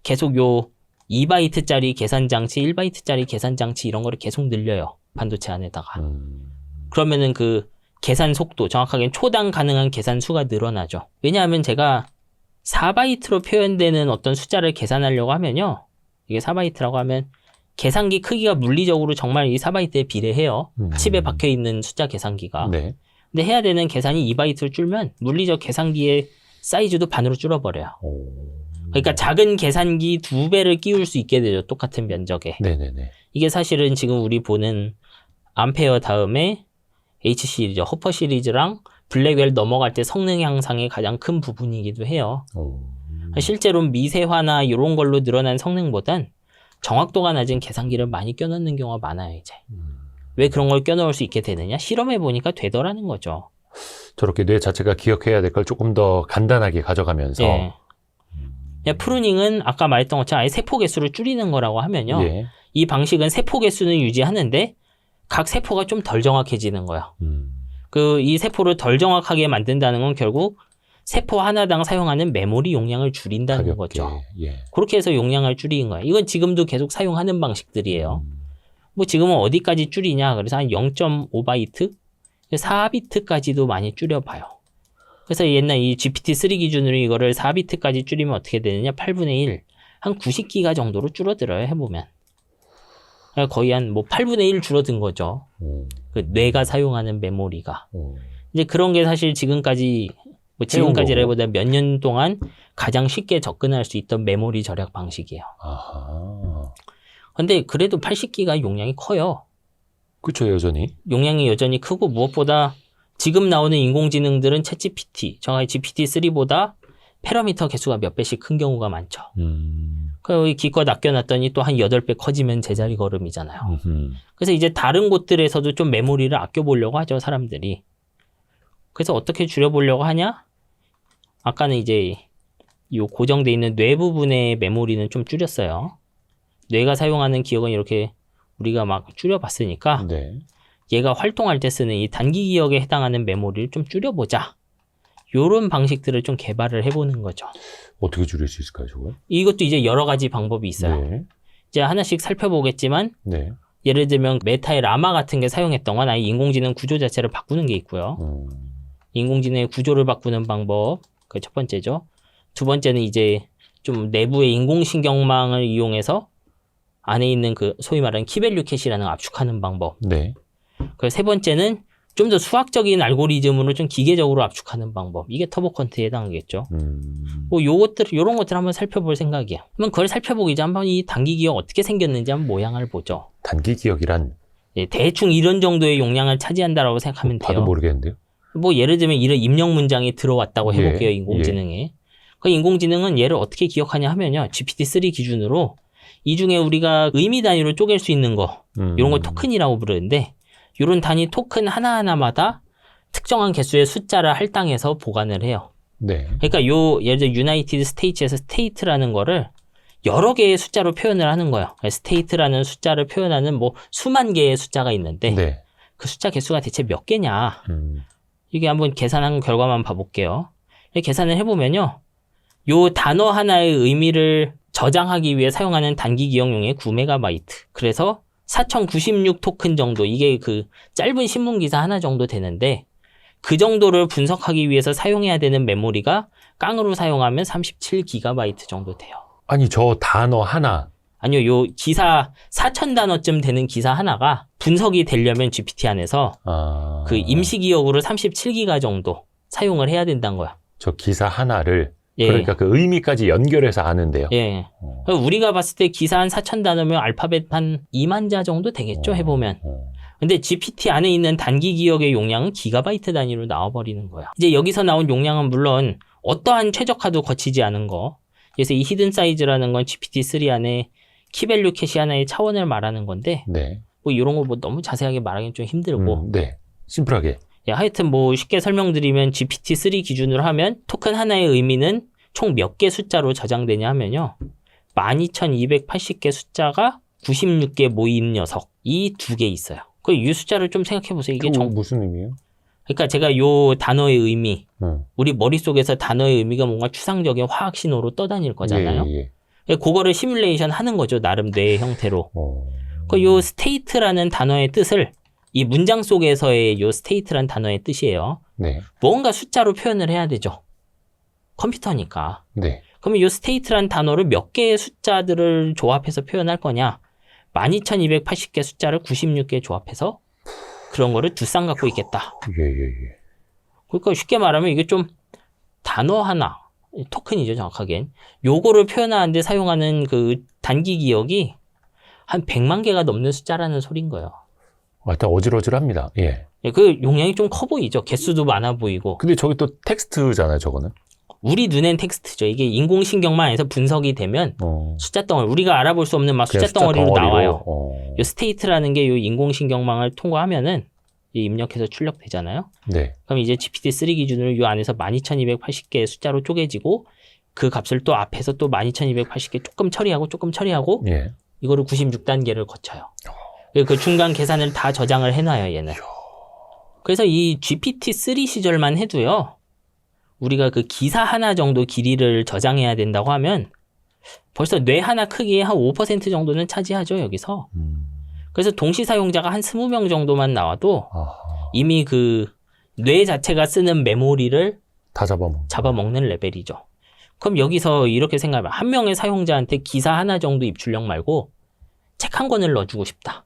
Speaker 2: 계속 요 2바이트짜리 계산 장치, 1바이트짜리 계산 장치 이런 거를 계속 늘려요. 반도체 안에다가. 그러면은 그 계산 속도, 정확하게는 초당 가능한 계산 수가 늘어나죠. 왜냐하면 제가 4바이트로 표현되는 어떤 숫자를 계산하려고 하면요. 이게 4바이트라고 하면 계산기 크기가 물리적으로 정말 이 4바이트에 비례해요. 칩에 박혀 있는 숫자 계산기가.
Speaker 1: 네.
Speaker 2: 근데 해야 되는 계산이 2바이트로 줄면 물리적 계산기의 사이즈도 반으로 줄어버려요. 그러니까 작은 계산기 2배를 끼울 수 있게 되죠. 똑같은 면적에.
Speaker 1: 네네네.
Speaker 2: 이게 사실은 지금 우리 보는 암페어 다음에 H 시리즈, 허퍼 시리즈랑 블랙웰 넘어갈 때 성능 향상의 가장 큰 부분이기도 해요. 실제로 미세화나 이런 걸로 늘어난 성능보단 정확도가 낮은 계산기를 많이 껴넣는 경우가 많아요, 이제. 왜 그런 걸 껴넣을 수 있게 되느냐? 실험해 보니까 되더라는 거죠.
Speaker 1: 저렇게 뇌 자체가 기억해야 될 걸 조금 더 간단하게 가져가면서.
Speaker 2: 예. 프루닝은 아까 말했던 것처럼 아예 세포 개수를 줄이는 거라고 하면요.
Speaker 1: 예.
Speaker 2: 이 방식은 세포 개수는 유지하는데 각 세포가 좀 덜 정확해지는 거예요. 이 세포를 덜 정확하게 만든다는 건 결국 세포 하나당 사용하는 메모리 용량을 줄인다는
Speaker 1: 가볍게.
Speaker 2: 거죠.
Speaker 1: 예.
Speaker 2: 그렇게 해서 용량을 줄이는 거예요. 이건 지금도 계속 사용하는 방식들이에요. 뭐 지금은 어디까지 줄이냐? 그래서 한 0.5바이트? 4비트까지도 많이 줄여봐요. 그래서 옛날 이 GPT-3 기준으로 이거를 4비트까지 줄이면 어떻게 되느냐? 8분의 1. 한 90기가 정도로 줄어들어요. 해보면. 거의 한 뭐 8분의 1 줄어든 거죠. 그 뇌가 사용하는 메모리가. 이제 그런 게 사실 지금까지, 뭐 지금까지라기보다 몇 년 동안 가장 쉽게 접근할 수 있던 메모리 절약 방식이에요.
Speaker 1: 아하.
Speaker 2: 근데 그래도 80기가 용량이 커요.
Speaker 1: 그쵸, 여전히.
Speaker 2: 용량이 여전히 크고 무엇보다 지금 나오는 인공지능들은 챗GPT, 정확히 GPT-3보다 패러미터 개수가 몇 배씩 큰 경우가 많죠. 그 기껏 아껴놨더니 또 한 8배 커지면 제자리 걸음이잖아요. 그래서 이제 다른 곳들에서도 좀 메모리를 아껴보려고 하죠, 사람들이. 그래서 어떻게 줄여보려고 하냐? 아까는 이제 이 고정돼 있는 뇌 부분의 메모리는 좀 줄였어요. 뇌가 사용하는 기억은 이렇게 우리가 막 줄여봤으니까
Speaker 1: 네.
Speaker 2: 얘가 활동할 때 쓰는 이 단기 기억에 해당하는 메모리를 좀 줄여보자. 요런 방식들을 좀 개발을 해보는 거죠.
Speaker 1: 어떻게 줄일 수 있을까요, 저거?
Speaker 2: 이것도 이제 여러 가지 방법이 있어요.
Speaker 1: 네.
Speaker 2: 이제 하나씩 살펴보겠지만
Speaker 1: 네.
Speaker 2: 예를 들면 메타의 라마 같은 게 사용했던 건 아예 인공지능 구조 자체를 바꾸는 게 있고요. 인공지능의 구조를 바꾸는 방법, 그 첫 번째죠. 두 번째는 이제 좀 내부의 인공신경망을 이용해서 안에 있는 그 소위 말하는 키밸류 캐시라는 걸 압축하는 방법.
Speaker 1: 네.
Speaker 2: 그 세 번째는 좀 더 수학적인 알고리즘으로 좀 기계적으로 압축하는 방법. 이게 터보 퀀트에 해당하겠죠. 뭐 요런 것들 한번 살펴볼 생각이에요. 그러면 그걸 살펴보기 전 한번 이 단기 기억 어떻게 생겼는지 한번 모양을 보죠.
Speaker 1: 단기 기억이란
Speaker 2: 예, 대충 이런 정도의 용량을 차지한다라고 생각하면 돼요.
Speaker 1: 봐도 모르겠는데요.
Speaker 2: 뭐 예를 들면 이런 입력 문장이 들어왔다고 해볼게요. 인공지능에. 그 인공지능은 얘를 어떻게 기억하냐 하면요. GPT-3 기준으로 이 중에 우리가 의미 단위로 쪼갤 수 있는 거, 이런 걸 토큰이라고 부르는데 이런 단위 토큰 하나하나마다 특정한 개수의 숫자를 할당해서 보관을 해요.
Speaker 1: 네.
Speaker 2: 그러니까 예를 들어 유나이티드 스테이츠에서 스테이트라는 거를 여러 개의 숫자로 표현을 하는 거예요. 스테이트라는 숫자를 표현하는 뭐 수만 개의 숫자가 있는데
Speaker 1: 네.
Speaker 2: 그 숫자 개수가 대체 몇 개냐. 이게 한번 계산한 결과만 봐볼게요. 계산을 해보면요. 요 단어 하나의 의미를 저장하기 위해 사용하는 단기 기억용의 9MB. 그래서 4096 토큰 정도, 이게 그 짧은 신문 기사 하나 정도 되는데 그 정도를 분석하기 위해서 사용해야 되는 메모리가 깡으로 사용하면 37GB 정도 돼요.
Speaker 1: 아니, 저 단어 하나.
Speaker 2: 아니요, 요 기사 4000단어쯤 되는 기사 하나가 분석이 되려면 GPT 안에서 그 임시 기억으로 37기가 정도 사용을 해야 된다는 거야.
Speaker 1: 저 기사 하나를
Speaker 2: 예.
Speaker 1: 그러니까 그 의미까지 연결해서 아는데요.
Speaker 2: 예. 우리가 봤을 때 기사 한 4000단어면 알파벳 한 2만 자 정도 되겠죠, 해보면. 근데 GPT 안에 있는 단기 기억의 용량은 기가바이트 단위로 나와버리는 거야. 이제 여기서 나온 용량은 물론 어떠한 최적화도 거치지 않은 거. 그래서 이 히든 사이즈라는 건 GPT-3 안에 키밸류 캐시 하나의 차원을 말하는 건데,
Speaker 1: 네.
Speaker 2: 뭐 이런 거 뭐 너무 자세하게 말하기는 좀 힘들고.
Speaker 1: 네. 심플하게.
Speaker 2: 야, 하여튼 뭐 쉽게 설명드리면 GPT-3 기준으로 하면 토큰 하나의 의미는 총 몇 개 숫자로 저장되냐 하면요. 12280개 숫자가 96개 모임 녀석. 이 두 개 있어요. 그 이 숫자를 좀 생각해 보세요. 이게
Speaker 1: 무슨 의미예요?
Speaker 2: 그러니까 제가 요 단어의 의미, 우리 머릿속에서 단어의 의미가 뭔가 추상적인 화학 신호로 떠다닐 거잖아요.
Speaker 1: 예.
Speaker 2: 그거를 시뮬레이션 하는 거죠. 나름 뇌의 형태로. 그 요 스테이트라는 단어의 뜻을 이 문장 속에서의 요 스테이트란 단어의 뜻이에요.
Speaker 1: 네.
Speaker 2: 뭔가 숫자로 표현을 해야 되죠. 컴퓨터니까.
Speaker 1: 네.
Speaker 2: 그러면 이 스테이트란 단어를 몇 개의 숫자들을 조합해서 표현할 거냐? 12280개 숫자를 96개 조합해서 그런 거를 두 쌍 갖고 있겠다.
Speaker 1: 예.
Speaker 2: 그러니까 쉽게 말하면 이게 좀 단어 하나, 토큰이죠, 정확하게는. 요거를 표현하는데 사용하는 그 단기 기억이 한 100만 개가 넘는 숫자라는 소린 거예요.
Speaker 1: 일단 어질어질합니다. 예.
Speaker 2: 그 용량이 좀 커 보이죠. 개수도 많아 보이고.
Speaker 1: 근데 저기 또 텍스트잖아요, 저거는.
Speaker 2: 우리 눈엔 텍스트죠. 이게 인공신경만 해서 분석이 되면 숫자 덩어리, 우리가 알아볼 수 없는 막 숫자 덩어리로 나와요. 요 스테이트라는 게 요 인공신경망을 통과하면은 입력해서 출력되잖아요.
Speaker 1: 네.
Speaker 2: 그럼 이제 GPT-3 기준으로 요 안에서 12280개의 숫자로 쪼개지고 그 값을 또 앞에서 또 12280개 조금 처리하고
Speaker 1: 예.
Speaker 2: 이거를 96단계를 거쳐요. 그 중간 계산을 다 저장을 해놔요, 얘는. 그래서 이 GPT-3 시절만 해도요, 우리가 그 기사 하나 정도 길이를 저장해야 된다고 하면 벌써 뇌 하나 크기의 한 5% 정도는 차지하죠, 여기서. 그래서 동시 사용자가 한 20명 정도만 나와도 이미 그 뇌 자체가 쓰는 메모리를
Speaker 1: 다
Speaker 2: 잡아먹는 레벨이죠. 그럼 여기서 이렇게 생각하면 한 명의 사용자한테 기사 하나 정도 입출력 말고 책 한 권을 넣어주고 싶다.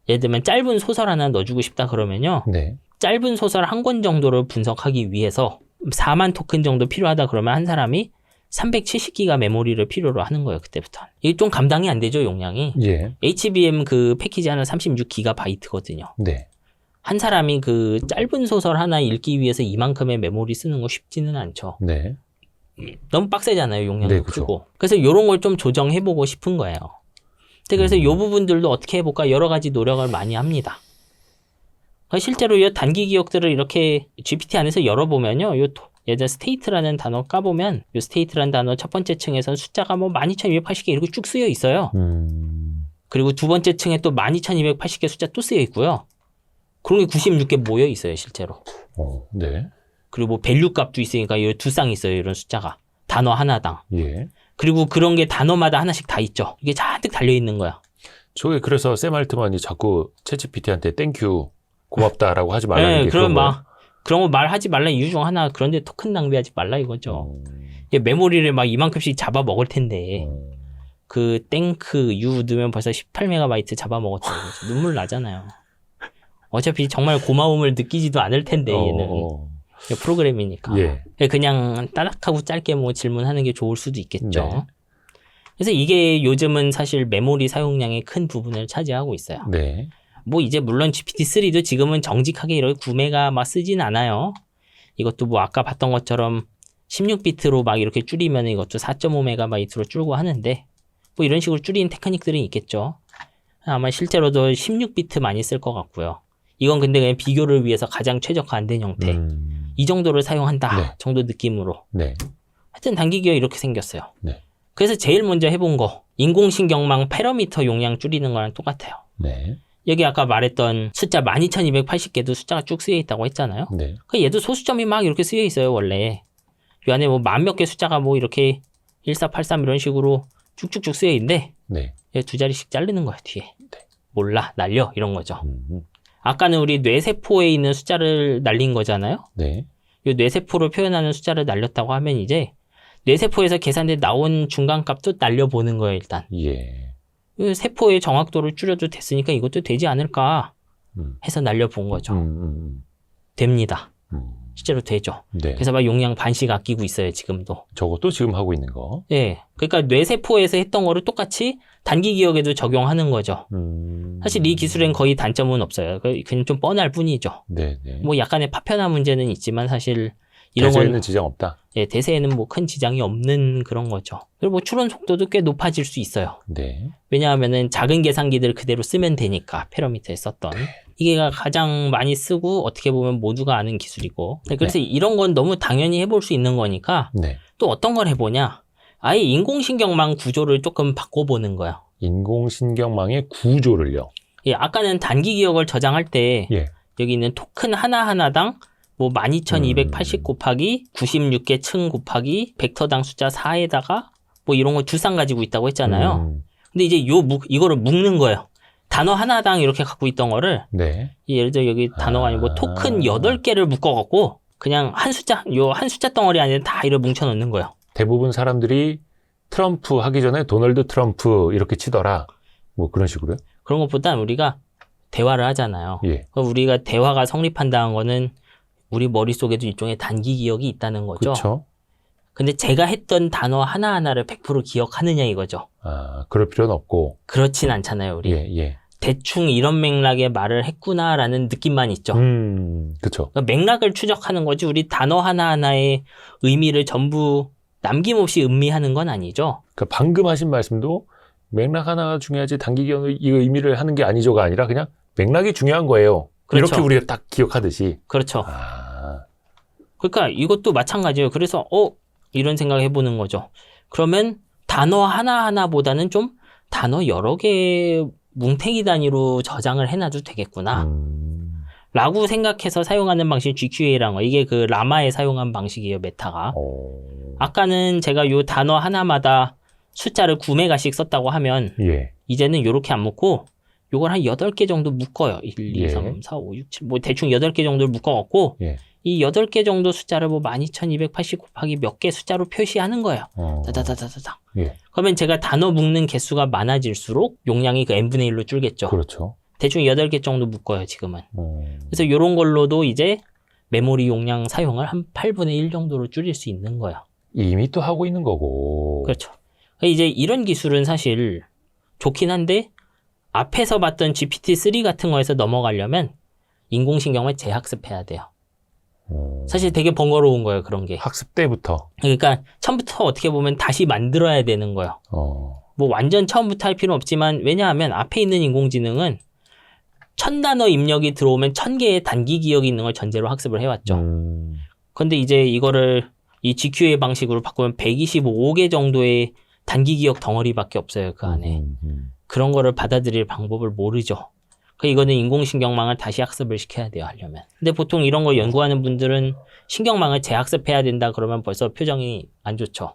Speaker 2: 예를 들면 짧은 소설 하나 넣어주고 싶다 그러면요.
Speaker 1: 네.
Speaker 2: 짧은 소설 한 권 정도를 분석하기 위해서 4만 토큰 정도 필요하다 그러면 한 사람이 370기가 메모리를 필요로 하는 거예요, 그때부터. 이게 좀 감당이 안 되죠, 용량이.
Speaker 1: 예.
Speaker 2: HBM 그 패키지 하나 36기가바이트거든요.
Speaker 1: 네.
Speaker 2: 한 사람이 그 짧은 소설 하나 읽기 위해서 이만큼의 메모리 쓰는 거 쉽지는 않죠.
Speaker 1: 네.
Speaker 2: 너무 빡세잖아요, 용량도
Speaker 1: 네,
Speaker 2: 크고. 그래서 이런 걸 좀 조정해보고 싶은 거예요. 그래서 이 부분들도 어떻게 해볼까 여러 가지 노력을 많이 합니다. 실제로 이 단기 기억들을 이렇게 GPT 안에서 열어보면요. 예전 스테이트라는 단어 까보면 이 스테이트라는 단어 첫 번째 층에서 숫자가 뭐 12280개 이렇게 쭉 쓰여 있어요. 그리고 두 번째 층에 또 12280개 숫자 또 쓰여 있고요. 그런 게 96개 모여 있어요, 실제로.
Speaker 1: 네.
Speaker 2: 그리고 뭐 밸류 값도 있으니까 이 두 쌍 있어요, 이런 숫자가. 단어 하나당.
Speaker 1: 예.
Speaker 2: 그리고 그런 게 단어마다 하나씩 다 있죠. 이게 잔뜩 달려있는 거야.
Speaker 1: 저게 그래서 샘 알트만이 자꾸 챗GPT한테 땡큐 고맙다라고 하지 말라는 게
Speaker 2: 그런 거 말하지 말라 이유 중 하나 그런데 토큰 낭비하지 말라 이거죠. 메모리를 막 이만큼씩 잡아 먹을 텐데 그 땡크 유 넣으면 벌써 18MB 잡아 먹었죠. 눈물 나잖아요. 어차피 정말 고마움을 느끼지도 않을 텐데 얘는 프로그램이니까.
Speaker 1: 예.
Speaker 2: 그냥 따닥하고 짧게 뭐 질문하는 게 좋을 수도 있겠죠.
Speaker 1: 네.
Speaker 2: 그래서 이게 요즘은 사실 메모리 사용량의 큰 부분을 차지하고 있어요.
Speaker 1: 네.
Speaker 2: 뭐 이제 물론 GPT-3도 지금은 정직하게 이렇게 9메가 막 쓰진 않아요. 이것도 뭐 아까 봤던 것처럼 16비트로 막 이렇게 줄이면 이것도 4.5MB로 줄고 하는데 뭐 이런 식으로 줄이는 테크닉들은 있겠죠. 아마 실제로도 16비트 많이 쓸 것 같고요. 이건 근데 그냥 비교를 위해서 가장 최적화 안 된 형태. 이 정도를 사용한다
Speaker 1: 네.
Speaker 2: 정도 느낌으로.
Speaker 1: 네.
Speaker 2: 하여튼 단기 기억 이렇게 생겼어요.
Speaker 1: 네.
Speaker 2: 그래서 제일 먼저 해본 거 인공신경망 패러미터 용량 줄이는 거랑 똑같아요.
Speaker 1: 네.
Speaker 2: 여기 아까 말했던 숫자 12280개도 숫자가 쭉 쓰여 있다고 했잖아요.
Speaker 1: 네.
Speaker 2: 얘도 소수점이 막 이렇게 쓰여 있어요, 원래. 이 안에 뭐 만 몇 개 숫자가 뭐 이렇게 1483 이런 식으로 쭉쭉쭉 쓰여 있는데
Speaker 1: 네.
Speaker 2: 얘 두 자리씩 자르는 거야 뒤에.
Speaker 1: 네.
Speaker 2: 몰라 날려 이런 거죠. 아까는 우리 뇌세포에 있는 숫자를 날린 거잖아요.
Speaker 1: 네.
Speaker 2: 이 뇌세포를 표현하는 숫자를 날렸다고 하면 이제 뇌세포에서 계산돼 나온 중간값도 날려보는 거예요 일단.
Speaker 1: 예.
Speaker 2: 이 세포의 정확도를 줄여도 됐으니까 이것도 되지 않을까 해서 날려본 거죠. 됩니다. 실제로 되죠.
Speaker 1: 네.
Speaker 2: 그래서 막 용량 반씩 아끼고 있어요 지금도.
Speaker 1: 저것도 지금 하고 있는 거.
Speaker 2: 예. 그러니까 뇌세포에서 했던 거를 똑같이 단기 기억에도 적용하는 거죠. 사실 이 기술엔 거의 단점은 없어요. 그냥 좀 뻔할 뿐이죠.
Speaker 1: 네네.
Speaker 2: 뭐 약간의 파편화 문제는 있지만 사실 이런
Speaker 1: 대세에는
Speaker 2: 건
Speaker 1: 지장 없다.
Speaker 2: 예, 대세에는 뭐 큰 지장이 없는 그런 거죠. 그리고 뭐 추론 속도도 꽤 높아질 수 있어요.
Speaker 1: 네.
Speaker 2: 왜냐하면은 작은 계산기들 그대로 쓰면 되니까 페러미터에 썼던 이게 가장 많이 쓰고 어떻게 보면 모두가 아는 기술이고 그래서 이런 건 너무 당연히 해볼 수 있는 거니까
Speaker 1: 네.
Speaker 2: 또 어떤 걸 해보냐 아예 인공신경망 구조를 조금 바꿔보는 거예요.
Speaker 1: 인공신경망의 구조를요.
Speaker 2: 예, 아까는 단기 기억을 저장할 때
Speaker 1: 예.
Speaker 2: 여기 있는 토큰 하나하나당 뭐 12280 곱하기 96개 층 곱하기 벡터당 숫자 4에다가 뭐 이런 거 줄상 가지고 있다고 했잖아요. 근데 이제 이거를 묶는 거예요. 단어 하나당 이렇게 갖고 있던 거를
Speaker 1: 네.
Speaker 2: 예를 들어 여기 단어가 아니고 토큰 8개를 묶어갖고 그냥 한 숫자 덩어리 안에 다 이렇게 뭉쳐놓는 거예요.
Speaker 1: 대부분 사람들이 트럼프 하기 전에 도널드 트럼프 이렇게 치더라. 뭐 그런 식으로요?
Speaker 2: 그런 것보단 우리가 대화를 하잖아요.
Speaker 1: 예.
Speaker 2: 우리가 대화가 성립한다는 거는 우리 머릿속에도 일종의 단기 기억이 있다는 거죠.
Speaker 1: 그렇죠.
Speaker 2: 근데 제가 했던 단어 하나하나를 100% 기억하느냐 이거죠.
Speaker 1: 아, 그럴 필요는 없고.
Speaker 2: 그렇진 않잖아요, 우리.
Speaker 1: 예, 예.
Speaker 2: 대충 이런 맥락의 말을 했구나라는 느낌만 있죠.
Speaker 1: 그렇죠.
Speaker 2: 그러니까 맥락을 추적하는 거지 우리 단어 하나하나의 의미를 전부 남김없이 음미하는 건 아니죠.
Speaker 1: 그러니까 방금 하신 말씀도 맥락 하나가 중요하지 단기 기억의 이 의미를 하는 게 아니죠가 아니라 그냥 맥락이 중요한 거예요.
Speaker 2: 그렇죠.
Speaker 1: 이렇게 우리가 딱 기억하듯이.
Speaker 2: 그렇죠.
Speaker 1: 아,
Speaker 2: 그러니까 이것도 마찬가지예요. 그래서 이런 생각을 해보는 거죠. 그러면 단어 하나하나보다는 좀 단어 여러 개 뭉탱이 단위로 저장을 해놔도 되겠구나. 라고 생각해서 사용하는 방식이 GQA라는 거. 이게 그 라마에 사용한 방식이에요, 메타가. 아까는 제가 요 단어 하나마다 숫자를 9메가씩 썼다고 하면
Speaker 1: 예.
Speaker 2: 이제는 요렇게 안 묶고 요걸 한 8개 정도 묶어요. 1, 2,
Speaker 1: 예.
Speaker 2: 3, 4, 5, 6, 7. 뭐 대충 8개 정도를 묶어갖고
Speaker 1: 예.
Speaker 2: 이 8개 정도 숫자를 뭐 12280 곱하기 몇 개 숫자로 표시하는 거예요. 다다다다다다.
Speaker 1: 예.
Speaker 2: 그러면 제가 단어 묶는 개수가 많아질수록 용량이 그 n분의 1로 줄겠죠.
Speaker 1: 그렇죠.
Speaker 2: 대충 8개 정도 묶어요, 지금은. 그래서 요런 걸로도 이제 메모리 용량 사용을 한 8분의 1 정도로 줄일 수 있는 거예요.
Speaker 1: 이미 또 하고 있는 거고.
Speaker 2: 그렇죠. 이제 이런 기술은 사실 좋긴 한데 앞에서 봤던 GPT-3 같은 거에서 넘어가려면 인공신경을 재학습해야 돼요. 사실 되게 번거로운 거예요, 그런 게.
Speaker 1: 학습 때부터.
Speaker 2: 그러니까 처음부터 어떻게 보면 다시 만들어야 되는 거예요. 뭐 완전 처음부터 할 필요는 없지만 왜냐하면 앞에 있는 인공지능은 1000단어 입력이 들어오면 1000개의 단기 기억이 있는 걸 전제로 학습을 해왔죠. 그런데 이제 이거를 이 GQA 방식으로 바꾸면 125개 정도의 단기 기억 덩어리밖에 없어요, 그 안에. 그런 거를 받아들일 방법을 모르죠. 그러니까 이거는 인공신경망을 다시 학습을 시켜야 돼요, 하려면. 근데 보통 이런 거 연구하는 분들은 신경망을 재학습해야 된다 그러면 벌써 표정이 안 좋죠.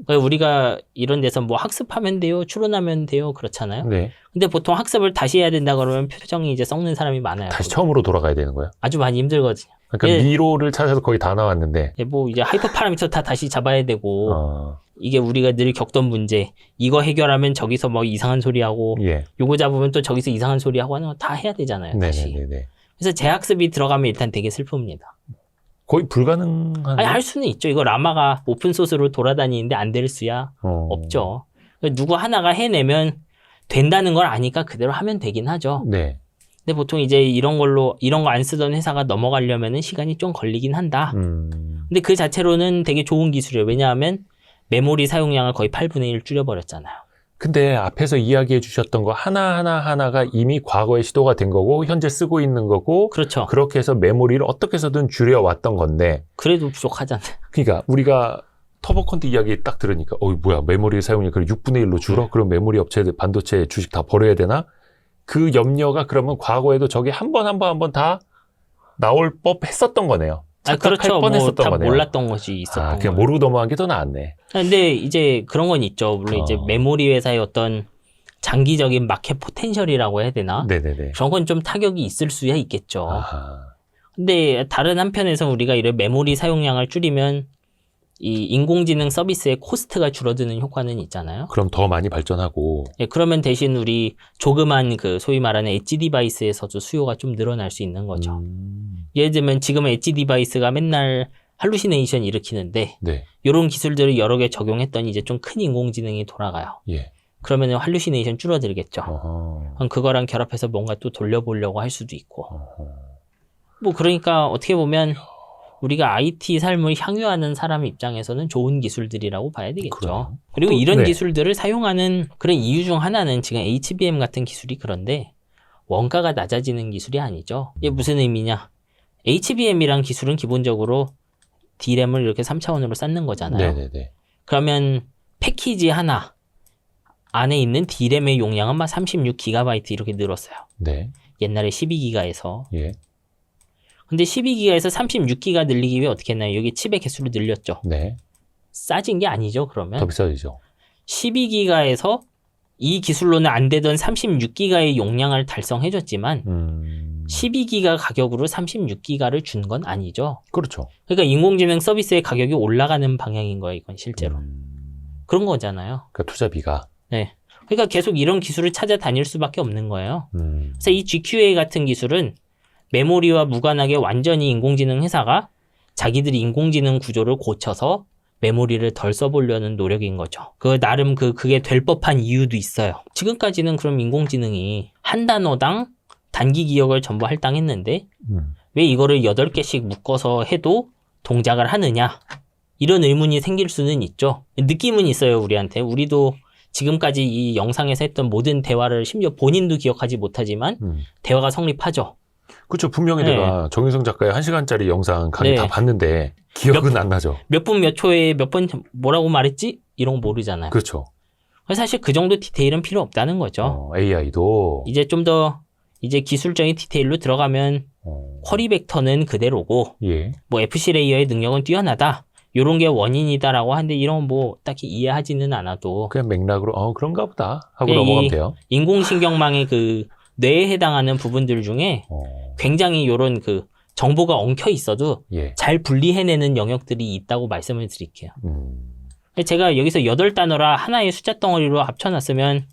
Speaker 2: 그러니까 우리가 이런 데서 뭐 학습하면 돼요, 추론하면 돼요, 그렇잖아요.
Speaker 1: 네.
Speaker 2: 근데 보통 학습을 다시 해야 된다 그러면 표정이 이제 썩는 사람이 많아요.
Speaker 1: 다시 처음으로 돌아가야 되는 거예요?
Speaker 2: 아주 많이 힘들거든요.
Speaker 1: 그러니까 미로를 찾아서 거의 다 나왔는데.
Speaker 2: 뭐 이제 하이퍼 파라미터 다 다시 잡아야 되고 이게 우리가 늘 겪던 문제. 이거 해결하면 저기서 뭐 이상한 소리 하고
Speaker 1: 예.
Speaker 2: 요거 잡으면 또 저기서 이상한 소리 하고 하는 거 다 해야 되잖아요. 다시.
Speaker 1: 네네네.
Speaker 2: 그래서 재학습이 들어가면 일단 되게 슬픕니다.
Speaker 1: 거의 불가능한.
Speaker 2: 아니 할 수는 있죠. 이거 라마가 오픈 소스로 돌아다니는데 안 될 수야 없죠. 누구 하나가 해내면 된다는 걸 아니까 그대로 하면 되긴 하죠.
Speaker 1: 네.
Speaker 2: 근데 보통 이제 이런 거 안 쓰던 회사가 넘어가려면은 시간이 좀 걸리긴 한다. 근데 그 자체로는 되게 좋은 기술이에요. 왜냐하면 메모리 사용량을 거의 8분의 1 줄여버렸잖아요.
Speaker 1: 근데 앞에서 이야기해 주셨던 거 하나하나가 이미 과거에 시도가 된 거고 현재 쓰고 있는 거고
Speaker 2: 그렇죠.
Speaker 1: 그렇게 해서 메모리를 어떻게 해서든 줄여왔던 건데
Speaker 2: 그래도 부족하잖아요.
Speaker 1: 그러니까 우리가 터보컨트 이야기 딱 들으니까 뭐야 메모리 사용량이 6분의 1로 줄어? 그럼 메모리 업체들 반도체 주식 다 버려야 되나? 그 염려가 그러면 과거에도 저게 한 번 다 나올 법 했었던 거네요. 착각할
Speaker 2: 그렇죠. 뭐
Speaker 1: 뻔했었던
Speaker 2: 다
Speaker 1: 거네요.
Speaker 2: 몰랐던 것이 있었던
Speaker 1: 그냥
Speaker 2: 거예요.
Speaker 1: 모르고 넘어간 게 더 나았네.
Speaker 2: 근데 이제 그런 건 있죠. 물론 이제 메모리 회사의 어떤 장기적인 마켓 포텐셜이라고 해야 되나?
Speaker 1: 네네네.
Speaker 2: 그런 건 좀 타격이 있을 수야 있겠죠.
Speaker 1: 아하.
Speaker 2: 근데 다른 한편에서 우리가 이런 메모리 사용량을 줄이면 이 인공지능 서비스의 코스트가 줄어드는 효과는 있잖아요.
Speaker 1: 그럼 더 많이 발전하고.
Speaker 2: 예, 그러면 대신 우리 조그만 그 소위 말하는 엣지 디바이스에서도 수요가 좀 늘어날 수 있는 거죠. 예를 들면 지금 엣지 디바이스가 맨날 할루시네이션 일으키는데
Speaker 1: 네.
Speaker 2: 이런 기술들을 여러 개 적용했더니 이제 좀 큰 인공지능이 돌아가요.
Speaker 1: 예.
Speaker 2: 그러면 할루시네이션 줄어들겠죠.
Speaker 1: 어허.
Speaker 2: 그럼 그거랑 결합해서 뭔가 또 돌려보려고 할 수도 있고.
Speaker 1: 어허.
Speaker 2: 뭐 그러니까 어떻게 보면 우리가 IT 삶을 향유하는 사람 입장에서는 좋은 기술들이라고 봐야 되겠죠.
Speaker 1: 그래요?
Speaker 2: 그리고
Speaker 1: 또,
Speaker 2: 이런
Speaker 1: 네.
Speaker 2: 기술들을 사용하는 그런 이유 중 하나는 지금 HBM 같은 기술이 그런데 원가가 낮아지는 기술이 아니죠. 이게 무슨 의미냐? HBM이란 기술은 기본적으로 D램을 이렇게 3차원으로 쌓는 거잖아요.
Speaker 1: 네네네.
Speaker 2: 그러면 패키지 하나 안에 있는 D램의 용량은 막 36GB 이렇게 늘었어요.
Speaker 1: 네.
Speaker 2: 옛날에 12기가에서.
Speaker 1: 예.
Speaker 2: 근데 12기가에서 36기가 늘리기 위해 어떻게 했나요? 여기 칩의 개수를 늘렸죠.
Speaker 1: 네.
Speaker 2: 싸진 게 아니죠,
Speaker 1: 더
Speaker 2: 그러면.
Speaker 1: 비싸지죠.
Speaker 2: 12기가에서 이 기술로는 안 되던 36기가의 용량을 달성해줬지만 12기가 가격으로 36기가를 준 건 아니죠.
Speaker 1: 그렇죠.
Speaker 2: 그러니까 인공지능 서비스의 가격이 올라가는 방향인 거예요, 이건 실제로. 그런 거잖아요.
Speaker 1: 그러니까 투자비가.
Speaker 2: 네. 그러니까 계속 이런 기술을 찾아다닐 수밖에 없는 거예요.
Speaker 1: 음.
Speaker 2: 그래서 이 GQA 같은 기술은 메모리와 무관하게 완전히 인공지능 회사가 자기들이 인공지능 구조를 고쳐서 메모리를 덜 써보려는 노력인 거죠. 나름 그게 될 법한 이유도 있어요. 지금까지는 그럼 인공지능이 한 단어당 단기 기억을 전부 할당했는데 왜 이거를 8개씩 묶어서 해도 동작을 하느냐? 이런 의문이 생길 수는 있죠. 느낌은 있어요, 우리한테. 우리도 지금까지 이 영상에서 했던 모든 대화를 심지어 본인도 기억하지 못하지만 대화가 성립하죠.
Speaker 1: 그렇죠. 분명히
Speaker 2: 네.
Speaker 1: 내가 정유성 작가의 1시간짜리 영상 강의
Speaker 2: 네.
Speaker 1: 다 봤는데 기억은 안 나죠.
Speaker 2: 몇 분 몇 초에 몇 번 뭐라고 말했지? 이런 거 모르잖아요.
Speaker 1: 그렇죠.
Speaker 2: 사실 그 정도 디테일은 필요 없다는 거죠.
Speaker 1: AI도
Speaker 2: 이제 좀 더 이제 기술적인 디테일로 들어가면 쿼리 벡터는 그대로고
Speaker 1: 예.
Speaker 2: 뭐 FC 레이어의 능력은 뛰어나다. 요런 게 원인이다라고 하는데 이런 건 뭐 딱히 이해하지는 않아도
Speaker 1: 그냥 맥락으로 그런가 보다 하고
Speaker 2: 네,
Speaker 1: 넘어가면
Speaker 2: 이
Speaker 1: 돼요.
Speaker 2: 인공신경망의 그 뇌에 해당하는 부분들 중에 굉장히 요런 그 정보가 엉켜 있어도
Speaker 1: 예.
Speaker 2: 잘 분리해내는 영역들이 있다고 말씀을 드릴게요.
Speaker 1: 음.
Speaker 2: 제가 여기서 8단어라 하나의 숫자 덩어리로 합쳐놨으면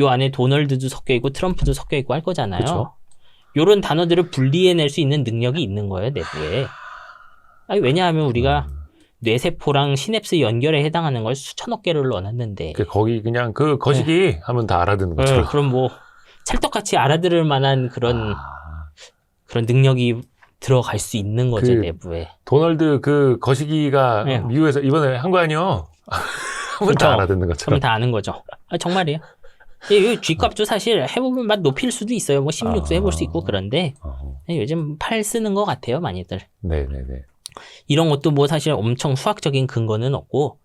Speaker 2: 요 안에 도널드도 섞여 있고 트럼프도 섞여 있고 할 거잖아요.
Speaker 1: 그쵸.
Speaker 2: 요런 단어들을 분리해낼 수 있는 능력이 있는 거예요, 내부에. 아니, 왜냐하면 우리가 뇌세포랑 시냅스 연결에 해당하는 걸 수천억 개를 넣어놨는데
Speaker 1: 거기 그냥 그 거시기 하면 다 알아듣는 것처럼.
Speaker 2: 그럼 뭐 찰떡같이 알아들을 만한 그런 능력이 들어갈 수 있는 거죠, 내부에.
Speaker 1: 도널드 그 거시기가
Speaker 2: 네.
Speaker 1: 미국에서 이번에 한 거 아니요? 하면 다 알아듣는
Speaker 2: 그럼
Speaker 1: 것처럼.
Speaker 2: 다 아는 거죠. 정말이에요. 이 G값도 사실 해보면 맛 높일 수도 있어요. 뭐 16도 해볼 수 있고 그런데 요즘 8 쓰는 것 같아요, 많이들.
Speaker 1: 네네네.
Speaker 2: 이런 것도 뭐 사실 엄청 수학적인 근거는 없고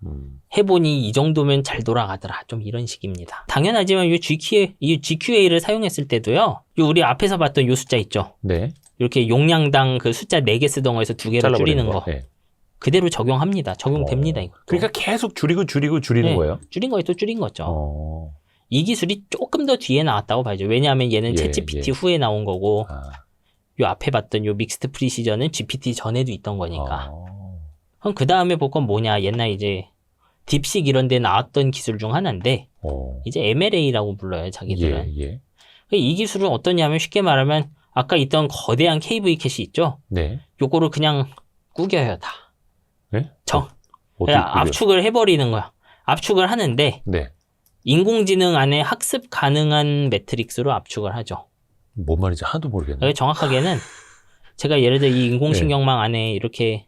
Speaker 2: 해보니 이 정도면 잘 돌아가더라. 좀 이런 식입니다. 당연하지만 이 GQA를 사용했을 때도요. 요 우리 앞에서 봤던 요 숫자 있죠.
Speaker 1: 네.
Speaker 2: 이렇게 용량당 그 숫자 4개 쓰던 거에서 2개로
Speaker 1: 잘라버리는
Speaker 2: 줄이는 거.
Speaker 1: 네.
Speaker 2: 그대로 적용합니다. 적용됩니다. 이거.
Speaker 1: 그러니까 계속 줄이는
Speaker 2: 네.
Speaker 1: 거예요?
Speaker 2: 줄인 거에 또 줄인 거죠. 이 기술이 조금 더 뒤에 나왔다고 봐야죠. 왜냐하면 얘는 챗GPT 후에 나온 거고 요 앞에 봤던 요 믹스드 프리시전은 GPT 전에도 있던 거니까. 그럼 그 다음에 볼 건 뭐냐. 옛날 이제 딥식 이런 데 나왔던 기술 중 하나인데 이제 MLA라고 불러요, 자기들은.
Speaker 1: 예.
Speaker 2: 이 기술은 어떠냐면 쉽게 말하면 아까 있던 거대한 KV 캐시 있죠?
Speaker 1: 네.
Speaker 2: 요거를 그냥 구겨요, 다.
Speaker 1: 네?
Speaker 2: 그냥 압축을 해버리는 거야. 압축을 하는데
Speaker 1: 네.
Speaker 2: 인공지능 안에 학습 가능한 매트릭스로 압축을 하죠.
Speaker 1: 뭔 말인지 하나도 모르겠네.
Speaker 2: 정확하게는 제가 예를 들어 이 인공신경망 안에 이렇게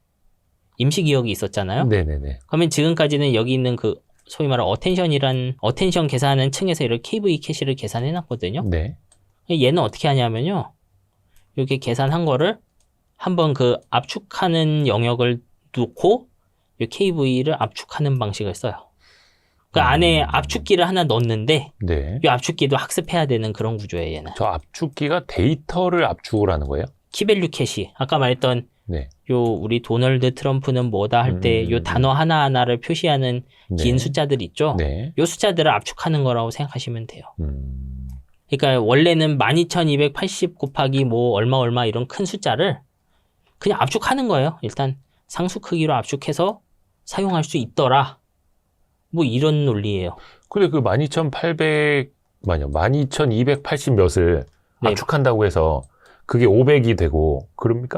Speaker 2: 임시기억이 있었잖아요.
Speaker 1: 네네네.
Speaker 2: 그러면 지금까지는 여기 있는 그 소위 말하는 어텐션 계산하는 층에서 이렇게 KV 캐시를 계산해 놨거든요.
Speaker 1: 네.
Speaker 2: 얘는 어떻게 하냐면요. 이렇게 계산한 거를 한번 그 압축하는 영역을 놓고 이 KV를 압축하는 방식을 써요. 그 안에 압축기를 하나 넣는데
Speaker 1: 네.
Speaker 2: 이 압축기도 학습해야 되는 그런 구조예요, 얘는.
Speaker 1: 저 압축기가 데이터를 압축을 하는 거예요?
Speaker 2: 키밸류 캐시. 아까 말했던
Speaker 1: 네.
Speaker 2: 요 우리 도널드 트럼프는 뭐다 할 때 요 단어 하나하나를 표시하는 긴
Speaker 1: 네.
Speaker 2: 숫자들 있죠.
Speaker 1: 네.
Speaker 2: 요 숫자들을 압축하는 거라고 생각하시면 돼요. 그러니까 원래는 12,280 곱하기 뭐 얼마 이런 큰 숫자를 그냥 압축하는 거예요. 일단 상수 크기로 압축해서 사용할 수 있더라. 뭐 이런 논리예요.
Speaker 1: 근데 그 12,280 몇을
Speaker 2: 네.
Speaker 1: 압축한다고 해서 그게 500이 되고 그럽니까?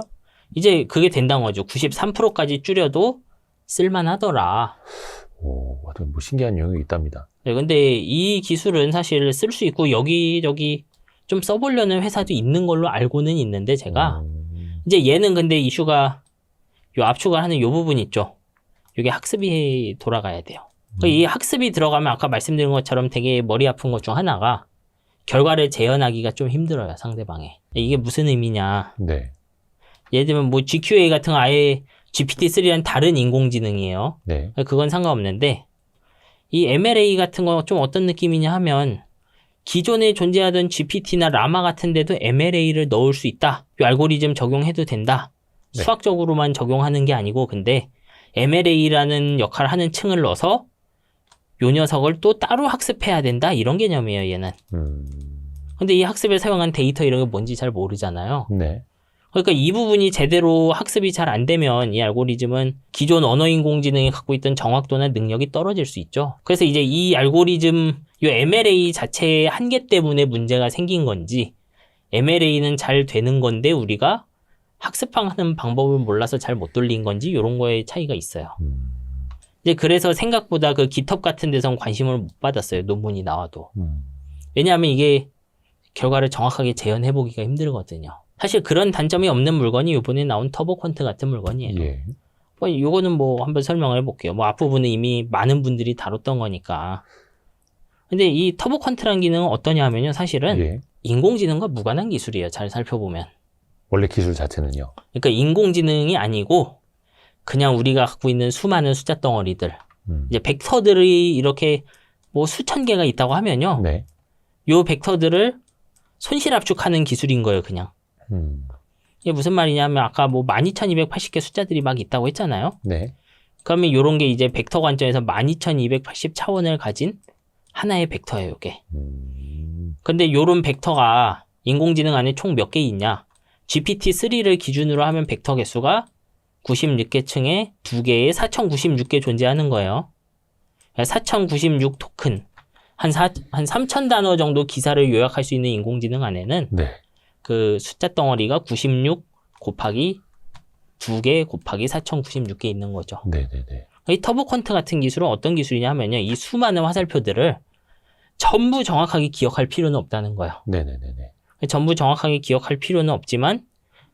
Speaker 2: 이제 그게 된다는 거죠. 93%까지 줄여도 쓸만하더라.
Speaker 1: 오, 하여튼 뭐 신기한 영역이 있답니다.
Speaker 2: 네, 근데 이 기술은 사실 쓸 수 있고 여기저기 좀 써보려는 회사도 있는 걸로 알고는 있는데 제가 이제 얘는 근데 이슈가 요 압축을 하는 요 부분 있죠. 이게 학습이 돌아가야 돼요. 이 학습이 들어가면 아까 말씀드린 것처럼 되게 머리 아픈 것 중 하나가 결과를 재현하기가 좀 힘들어요, 상대방에. 이게 무슨 의미냐.
Speaker 1: 네.
Speaker 2: 예를 들면 뭐 GQA 같은 거 아예 GPT-3랑 다른 인공지능이에요.
Speaker 1: 네.
Speaker 2: 그건 상관없는데 이 MLA 같은 거 좀 어떤 느낌이냐 하면 기존에 존재하던 GPT나 라마 같은 데도 MLA를 넣을 수 있다. 이 알고리즘 적용해도 된다.
Speaker 1: 네.
Speaker 2: 수학적으로만 적용하는 게 아니고 근데 MLA라는 역할을 하는 층을 넣어서 요 녀석을 또 따로 학습해야 된다. 이런 개념이에요, 얘는. 근데 이 학습에 사용한 데이터 이런 게 뭔지 잘 모르잖아요.
Speaker 1: 네.
Speaker 2: 그러니까 이 부분이 제대로 학습이 잘 안 되면 이 알고리즘은 기존 언어인공지능이 갖고 있던 정확도나 능력이 떨어질 수 있죠. 그래서 이제 이 알고리즘, 이 MLA 자체의 한계 때문에 문제가 생긴 건지 MLA는 잘 되는 건데 우리가 학습하는 방법을 몰라서 잘 못 돌린 건지 이런 거에 차이가 있어요. 이제 그래서 생각보다 그 GitHub 같은 데선 관심을 못 받았어요. 논문이 나와도. 왜냐하면 이게 결과를 정확하게 재현해보기가 힘들거든요. 사실 그런 단점이 없는 물건이 이번에 나온 터보 퀀트 같은 물건이에요.
Speaker 1: 예.
Speaker 2: 뭐 이거는 뭐 한번 설명을 해볼게요. 뭐 앞부분은 이미 많은 분들이 다뤘던 거니까. 근데 이 터보 퀀트라는 기능은 어떠냐 하면요. 사실은
Speaker 1: 예.
Speaker 2: 인공지능과 무관한 기술이에요. 잘 살펴보면.
Speaker 1: 원래 기술 자체는요.
Speaker 2: 그러니까 인공지능이 아니고 그냥 우리가 갖고 있는 수많은 숫자 덩어리들. 이제 벡터들이 이렇게 뭐 수천 개가 있다고 하면요.
Speaker 1: 네.
Speaker 2: 요 벡터들을 손실 압축하는 기술인 거예요, 그냥. 이게 무슨 말이냐면 아까 뭐 12,280개 숫자들이 막 있다고 했잖아요.
Speaker 1: 네.
Speaker 2: 그러면 요런 게 이제 벡터 관점에서 12,280 차원을 가진 하나의 벡터예요, 이게. 근데 요런 벡터가 인공지능 안에 총 몇 개 있냐? GPT-3를 기준으로 하면 벡터 개수가 96개층에 2개의 4096개 존재하는 거예요. 4096 토큰. 한 3,000단어 정도 기사를 요약할 수 있는 인공지능 안에는
Speaker 1: 네.
Speaker 2: 그 숫자 덩어리가 96 곱하기 2개 곱하기 4096개 있는 거죠.
Speaker 1: 네네네.
Speaker 2: 이 터보 퀀트 같은 기술은 어떤 기술이냐 하면요. 이 수많은 화살표들을 전부 정확하게 기억할 필요는 없다는 거예요.
Speaker 1: 네네네네.
Speaker 2: 전부 정확하게 기억할 필요는 없지만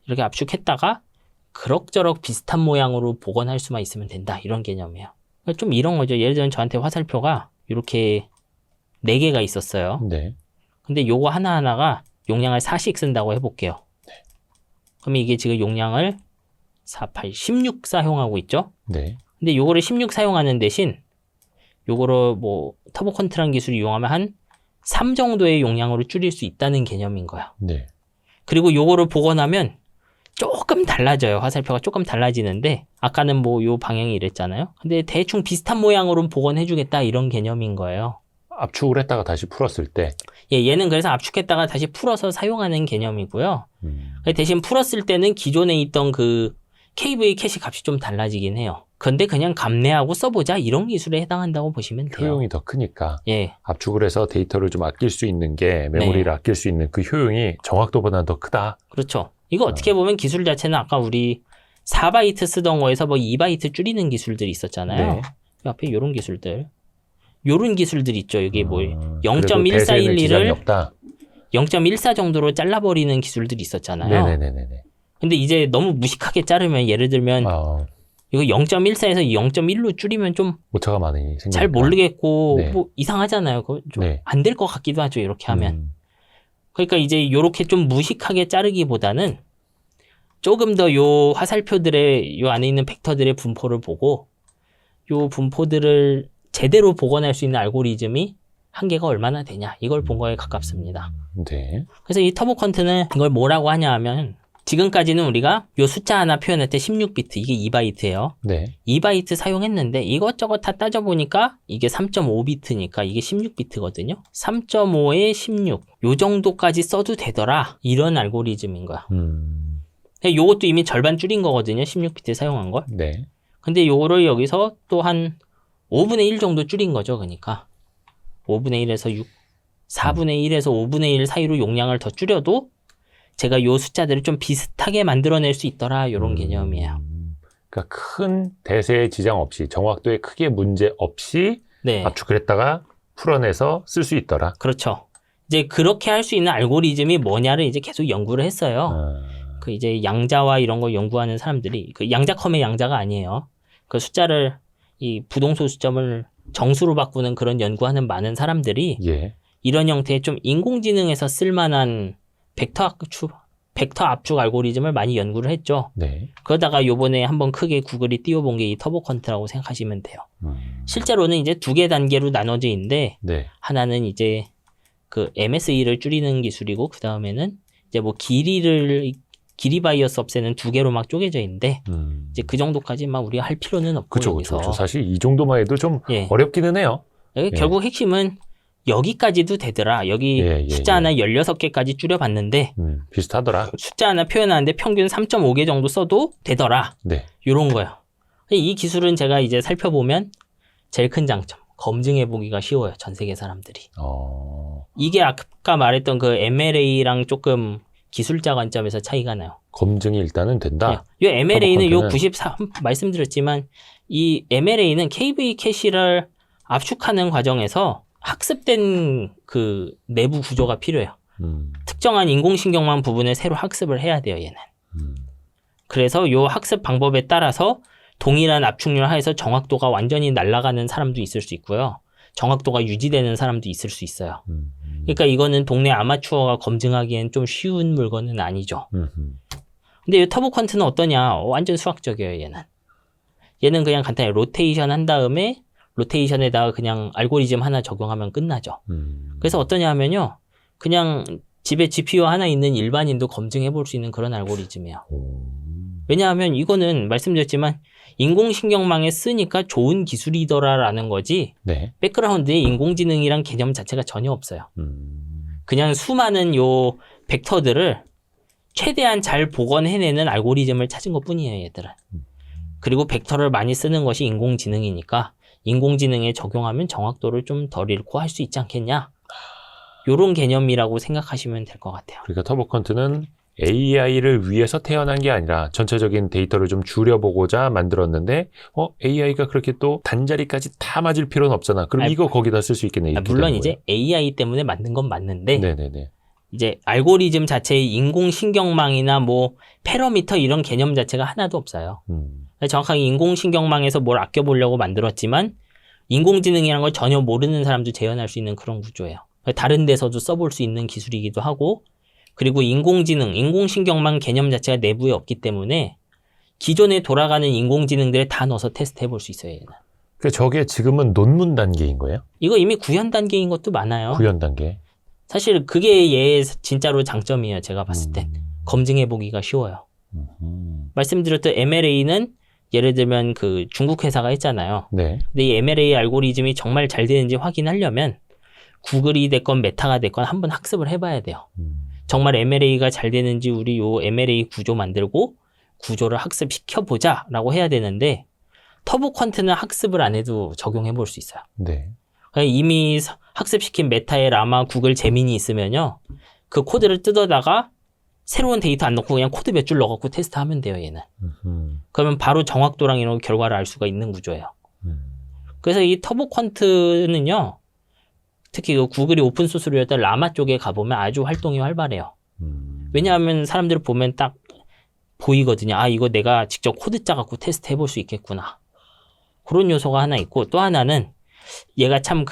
Speaker 2: 이렇게 압축했다가 그럭저럭 비슷한 모양으로 복원할 수만 있으면 된다. 이런 개념이에요. 그러니까 좀 이런 거죠. 예를 들면 저한테 화살표가 이렇게 4개가 있었어요.
Speaker 1: 네.
Speaker 2: 근데 요거 하나하나가 용량을 4씩 쓴다고 해볼게요.
Speaker 1: 네.
Speaker 2: 그러면 이게 지금 용량을 4, 8, 16 사용하고 있죠?
Speaker 1: 네.
Speaker 2: 근데 요거를 16 사용하는 대신 요거를 뭐 터보 퀀트라는 기술을 이용하면 한 3 정도의 용량으로 줄일 수 있다는 개념인 거야.
Speaker 1: 네.
Speaker 2: 그리고 요거를 복원하면 조금 달라져요. 화살표가 조금 달라지는데 아까는 뭐 요 방향이 이랬잖아요. 근데 대충 비슷한 모양으로 복원해주겠다 이런 개념인 거예요.
Speaker 1: 압축을 했다가 다시 풀었을 때.
Speaker 2: 예, 얘는 그래서 압축했다가 다시 풀어서 사용하는 개념이고요. 대신 풀었을 때는 기존에 있던 그 KV 캐시 값이 좀 달라지긴 해요. 근데 그냥 감내하고 써보자 이런 기술에 해당한다고 보시면 돼요.
Speaker 1: 효용이 더 크니까.
Speaker 2: 예,
Speaker 1: 압축을 해서 데이터를 좀 아낄 수 있는 게 메모리를 아낄 수 있는 그 효용이 정확도보다는 더 크다.
Speaker 2: 그렇죠. 이거 어떻게 보면 기술 자체는 아까 우리 4바이트 쓰던 거에서 뭐 2바이트 줄이는 기술들이 있었잖아요.
Speaker 1: 네.
Speaker 2: 그 앞에 요런 기술들. 요런 기술들 있죠. 이게 뭐
Speaker 1: 그래도
Speaker 2: 0.1412를
Speaker 1: 지장이 없다.
Speaker 2: 0.14 정도로 잘라버리는 기술들이 있었잖아요.
Speaker 1: 네네네네.
Speaker 2: 근데 이제 너무 무식하게 자르면 예를 들면 이거 0.14에서 0.1로 줄이면 좀
Speaker 1: 오차가 많이 생기니까.
Speaker 2: 잘 모르겠고
Speaker 1: 네.
Speaker 2: 뭐 이상하잖아요. 그거 좀
Speaker 1: 네.
Speaker 2: 안 될 것 같기도 하죠. 이렇게 하면. 그러니까 이제 요렇게 좀 무식하게 자르기보다는 조금 더 요 화살표들의 요 안에 있는 벡터들의 분포를 보고 요 분포들을 제대로 복원할 수 있는 알고리즘이 한계가 얼마나 되냐 이걸 본 거에 가깝습니다.
Speaker 1: 네.
Speaker 2: 그래서 이 터보 퀀트는 이걸 뭐라고 하냐 하면 지금까지는 우리가 요 숫자 하나 표현할 때 16비트, 이게 2바이트예요.
Speaker 1: 네.
Speaker 2: 2바이트 사용했는데 이것저것 다 따져보니까 이게 3.5비트니까 이게 16비트거든요. 3.5에 16. 요 정도까지 써도 되더라. 이런 알고리즘인 거야. 요것도 이미 절반 줄인 거거든요. 16비트 사용한 걸.
Speaker 1: 네.
Speaker 2: 근데 요거를 여기서 또 한 5분의 1 정도 줄인 거죠. 그러니까 5분의 1에서 6, 4분의 1에서 5분의 1 사이로 용량을 더 줄여도 제가 요 숫자들을 좀 비슷하게 만들어낼 수 있더라. 요런 개념이에요.
Speaker 1: 그러니까 큰 대세의 지장 없이 정확도에 크게 문제 없이
Speaker 2: 네.
Speaker 1: 압축을 했다가 풀어내서 쓸 수 있더라.
Speaker 2: 그렇죠. 이제 그렇게 할 수 있는 알고리즘이 뭐냐를 이제 계속 연구를 했어요. 그 이제 양자와 이런 거 연구하는 사람들이 그 양자컴의 양자가 아니에요. 그 숫자를 이 부동소 수점을 정수로 바꾸는 그런 연구하는 많은 사람들이
Speaker 1: 예.
Speaker 2: 이런 형태의 좀 인공지능에서 쓸만한 벡터 압축 알고리즘을 많이 연구를 했죠.
Speaker 1: 네.
Speaker 2: 그러다가 요번에 한번 크게 구글이 띄워본 게 이 터보컨트라고 생각하시면 돼요. 실제로는 이제 두 개 단계로 나눠져 있는데
Speaker 1: 네.
Speaker 2: 하나는 이제 그 MSE를 줄이는 기술이고 그 다음에는 이제 뭐 길이 바이어스 없애는 두 개로 막 쪼개져 있는데 이제 그 정도까지 막 우리가 할 필요는 없고
Speaker 1: 그쵸,
Speaker 2: 여기서
Speaker 1: 그쵸. 사실 이 정도만 해도 좀
Speaker 2: 예.
Speaker 1: 어렵기는 해요.
Speaker 2: 여기 결국 핵심은 여기까지도 되더라. 여기
Speaker 1: 예,
Speaker 2: 숫자 하나 16개까지 줄여봤는데
Speaker 1: 비슷하더라.
Speaker 2: 숫자 하나 표현하는데 평균 3.5개 정도 써도 되더라.
Speaker 1: 네.
Speaker 2: 요런 거예요. 이 기술은 제가 이제 살펴보면 제일 큰 장점. 검증해보기가 쉬워요. 전 세계 사람들이. 이게 아까 말했던 그 MLA랑 조금 기술자 관점에서 차이가 나요.
Speaker 1: 검증이 일단은 된다.
Speaker 2: 요 MLA는 요
Speaker 1: 터보컨트는.
Speaker 2: 94 말씀드렸지만 이 MLA는 KV 캐시를 압축하는 과정에서 학습된 그 내부 구조가 필요해요. 특정한 인공신경망 부분을 새로 학습을 해야 돼요, 얘는. 그래서 요 학습 방법에 따라서 동일한 압축률 하에서 정확도가 완전히 날아가는 사람도 있을 수 있고요. 정확도가 유지되는 사람도 있을 수 있어요. 그러니까 이거는 동네 아마추어가 검증하기엔 좀 쉬운 물건은 아니죠. 근데 이 터보컨트는 어떠냐? 완전 수학적이에요, 얘는. 얘는 그냥 간단히 로테이션 한 다음에 로테이션에다가 그냥 알고리즘 하나 적용하면 끝나죠. 그래서 어떠냐 하면요. 그냥 집에 GPU 하나 있는 일반인도 검증해 볼 수 있는 그런 알고리즘이에요. 왜냐하면 이거는 말씀드렸지만 인공신경망에 쓰니까 좋은 기술이더라라는 거지
Speaker 1: 네.
Speaker 2: 백그라운드에 인공지능이란 개념 자체가 전혀 없어요. 그냥 수많은 요 벡터들을 최대한 잘 복원해내는 알고리즘을 찾은 것뿐이에요, 얘들은. 그리고 벡터를 많이 쓰는 것이 인공지능이니까 인공지능에 적용하면 정확도를 좀 덜 잃고 할 수 있지 않겠냐? 요런 개념이라고 생각하시면 될 것 같아요.
Speaker 1: 그러니까 터보컨트는 AI를 위해서 태어난 게 아니라 전체적인 데이터를 좀 줄여보고자 만들었는데 AI가 그렇게 또 단자리까지 다 맞을 필요는 없잖아. 그럼 이거 거기다 쓸 수 있겠네.
Speaker 2: 물론 이제 AI 때문에 만든 건 맞는데
Speaker 1: 네네네.
Speaker 2: 이제 알고리즘 자체의 인공신경망이나 뭐 패러미터 이런 개념 자체가 하나도 없어요. 정확하게 인공신경망에서 뭘 아껴보려고 만들었지만 인공지능이라는 걸 전혀 모르는 사람도 재현할 수 있는 그런 구조예요. 다른 데서도 써볼 수 있는 기술이기도 하고 그리고 인공지능, 인공신경망 개념 자체가 내부에 없기 때문에 기존에 돌아가는 인공지능들에 다 넣어서 테스트 해볼 수 있어요. 얘는.
Speaker 1: 그러니까 저게 지금은 논문 단계인 거예요?
Speaker 2: 이거 이미 구현 단계인 것도 많아요.
Speaker 1: 구현 단계.
Speaker 2: 사실 그게 얘의 진짜로 장점이에요. 제가 봤을 때. 검증해보기가 쉬워요. 말씀드렸던 MLA는 예를 들면 그 중국 회사가 했잖아요.
Speaker 1: 네.
Speaker 2: 근데 이 MLA 알고리즘이 정말 잘 되는지 확인하려면 구글이 됐건 메타가 됐건 한번 학습을 해봐야 돼요. 정말 MLA가 잘 되는지 우리 요 MLA 구조 만들고 구조를 학습시켜보자 라고 해야 되는데 터보컨트는 학습을 안 해도 적용해 볼 수 있어요.
Speaker 1: 네.
Speaker 2: 이미 학습시킨 메타의 라마, 구글 제민이 있으면요. 그 코드를 뜯어다가 새로운 데이터 안 넣고 그냥 코드 몇 줄 넣어갖고 테스트하면 돼요, 얘는. 그러면 바로 정확도랑 이런 결과를 알 수가 있는 구조예요. 그래서 이 터보컨트는요. 특히 그 구글이 오픈소스로 했던 라마 쪽에 가보면 아주 활동이 활발해요. 왜냐하면 사람들 보면 딱 보이거든요. 아, 이거 내가 직접 코드 짜갖고 테스트 해볼 수 있겠구나. 그런 요소가 하나 있고 또 하나는 얘가 참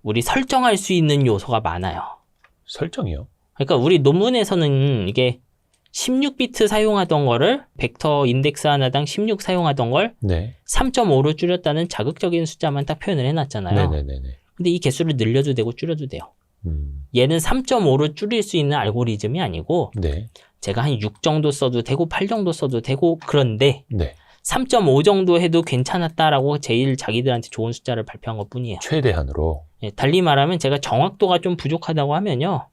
Speaker 2: 우리 설정할 수 있는 요소가 많아요.
Speaker 1: 설정이요?
Speaker 2: 그러니까 우리 논문에서는 이게 16비트 사용하던 거를 벡터 인덱스 하나당 16 사용하던 걸
Speaker 1: 네.
Speaker 2: 3.5로 줄였다는 자극적인 숫자만 딱 표현을 해놨잖아요.
Speaker 1: 네네네네.
Speaker 2: 근데 이 개수를 늘려도 되고 줄여도 돼요. 얘는 3.5로 줄일 수 있는 알고리즘이 아니고
Speaker 1: 네.
Speaker 2: 제가 한 6 정도 써도 되고 8 정도 써도 되고 그런데
Speaker 1: 네.
Speaker 2: 3.5 정도 해도 괜찮았다라고 제일 자기들한테 좋은 숫자를 발표한 것뿐이에요.
Speaker 1: 최대한으로.
Speaker 2: 예, 달리 말하면 제가 정확도가 좀 부족하다고 하면요.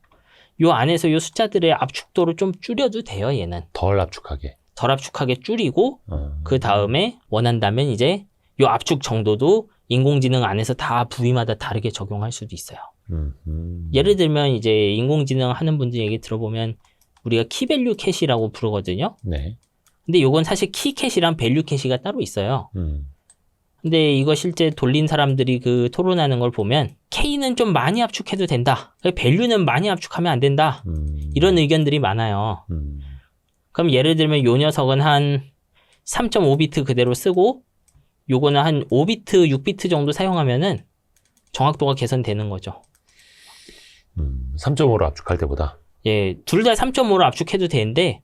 Speaker 2: 요 안에서 요 숫자들의 압축도를 좀 줄여도 돼요, 얘는.
Speaker 1: 덜 압축하게.
Speaker 2: 덜 압축하게 줄이고 그 다음에 원한다면 이제 요 압축 정도도 인공지능 안에서 다 부위마다 다르게 적용할 수도 있어요. 예를 들면 이제 인공지능 하는 분들 얘기 들어보면 우리가 키밸류 캐시라고 부르거든요.
Speaker 1: 네.
Speaker 2: 근데 요건 사실 키 캐시랑 밸류 캐시가 따로 있어요. 근데 이거 실제 돌린 사람들이 그 토론하는 걸 보면 K는 좀 많이 압축해도 된다. 밸류는 많이 압축하면 안 된다. 이런 의견들이 많아요. 그럼 예를 들면 요 녀석은 한 3.5비트 그대로 쓰고 요거는 한 5비트, 6비트 정도 사용하면은 정확도가 개선되는 거죠.
Speaker 1: 3.5로 압축할 때보다.
Speaker 2: 예, 둘 다 3.5로 압축해도 되는데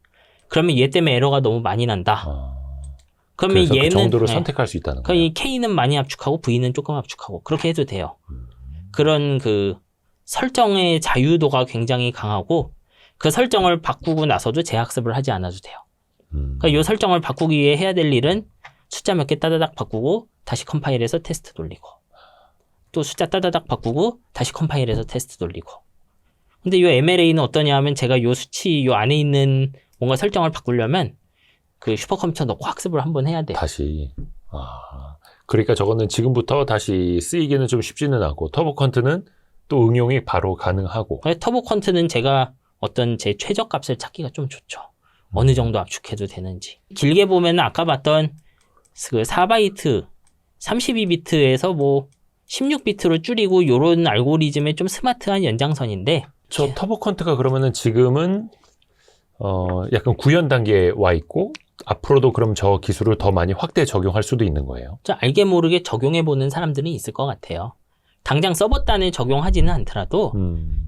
Speaker 2: 그러면 얘 때문에 에러가 너무 많이 난다. 그러면
Speaker 1: 그래서
Speaker 2: 얘는
Speaker 1: 그 정도로
Speaker 2: 예,
Speaker 1: 선택할 수 있다는
Speaker 2: 그럼
Speaker 1: 거예요.
Speaker 2: 이 K는 많이 압축하고 V는 조금 압축하고 그렇게 해도 돼요. 그런 그 설정의 자유도가 굉장히 강하고 그 설정을 바꾸고 나서도 재학습을 하지 않아도 돼요. 그러니까 이 설정을 바꾸기 위해 해야 될 일은 숫자 몇 개 따다닥 바꾸고 다시 컴파일해서 테스트 돌리고 또 숫자 따다닥 바꾸고 다시 컴파일해서 테스트 돌리고. 근데 이 MLA는 어떠냐 하면 제가 이 수치 이 안에 있는 뭔가 설정을 바꾸려면 그 슈퍼컴퓨터 넣고 학습을 한번 해야 돼요.
Speaker 1: 다시. 그러니까 저거는 지금부터 다시 쓰이기는 좀 쉽지는 않고 터보 퀀트는 또 응용이 바로 가능하고.
Speaker 2: 터보 퀀트는 제가 어떤 제 최저값을 찾기가 좀 좋죠. 어느 정도 압축해도 되는지. 길게 보면 아까 봤던 그 4바이트, 32비트에서 뭐 16비트로 줄이고 요런 알고리즘의 좀 스마트한 연장선인데
Speaker 1: 저 터보 퀀트가 그러면은 지금은 약간 구현 단계에 와 있고 앞으로도 그럼 저 기술을 더 많이 확대 적용할 수도 있는 거예요.
Speaker 2: 저 알게 모르게 적용해보는 사람들은 있을 것 같아요. 당장 서버단에 적용하지는 않더라도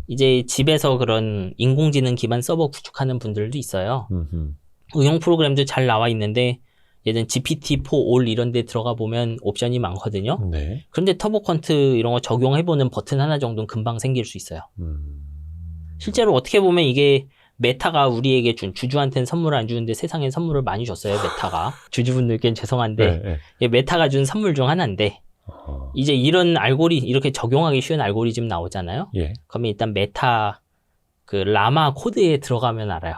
Speaker 2: 이제 집에서 그런 인공지능 기반 서버 구축하는 분들도 있어요. 응용 프로그램도 잘 나와 있는데 예전 GPT-4 All 이런 데 들어가 보면 옵션이 많거든요.
Speaker 1: 네.
Speaker 2: 그런데 터보 퀀트 이런 거 적용해보는 버튼 하나 정도는 금방 생길 수 있어요. 실제로 어떻게 보면 이게 메타가 우리에게 준 주주한테는 선물을 안 주는데 세상에 선물을 많이 줬어요. 메타가. 주주분들께는 죄송한데
Speaker 1: 네.
Speaker 2: 예, 메타가 준 선물 중 하나인데 이제 이런 이렇게 적용하기 쉬운 알고리즘 나오잖아요.
Speaker 1: 예.
Speaker 2: 그러면 일단 메타 그 라마 코드에 들어가면 알아요.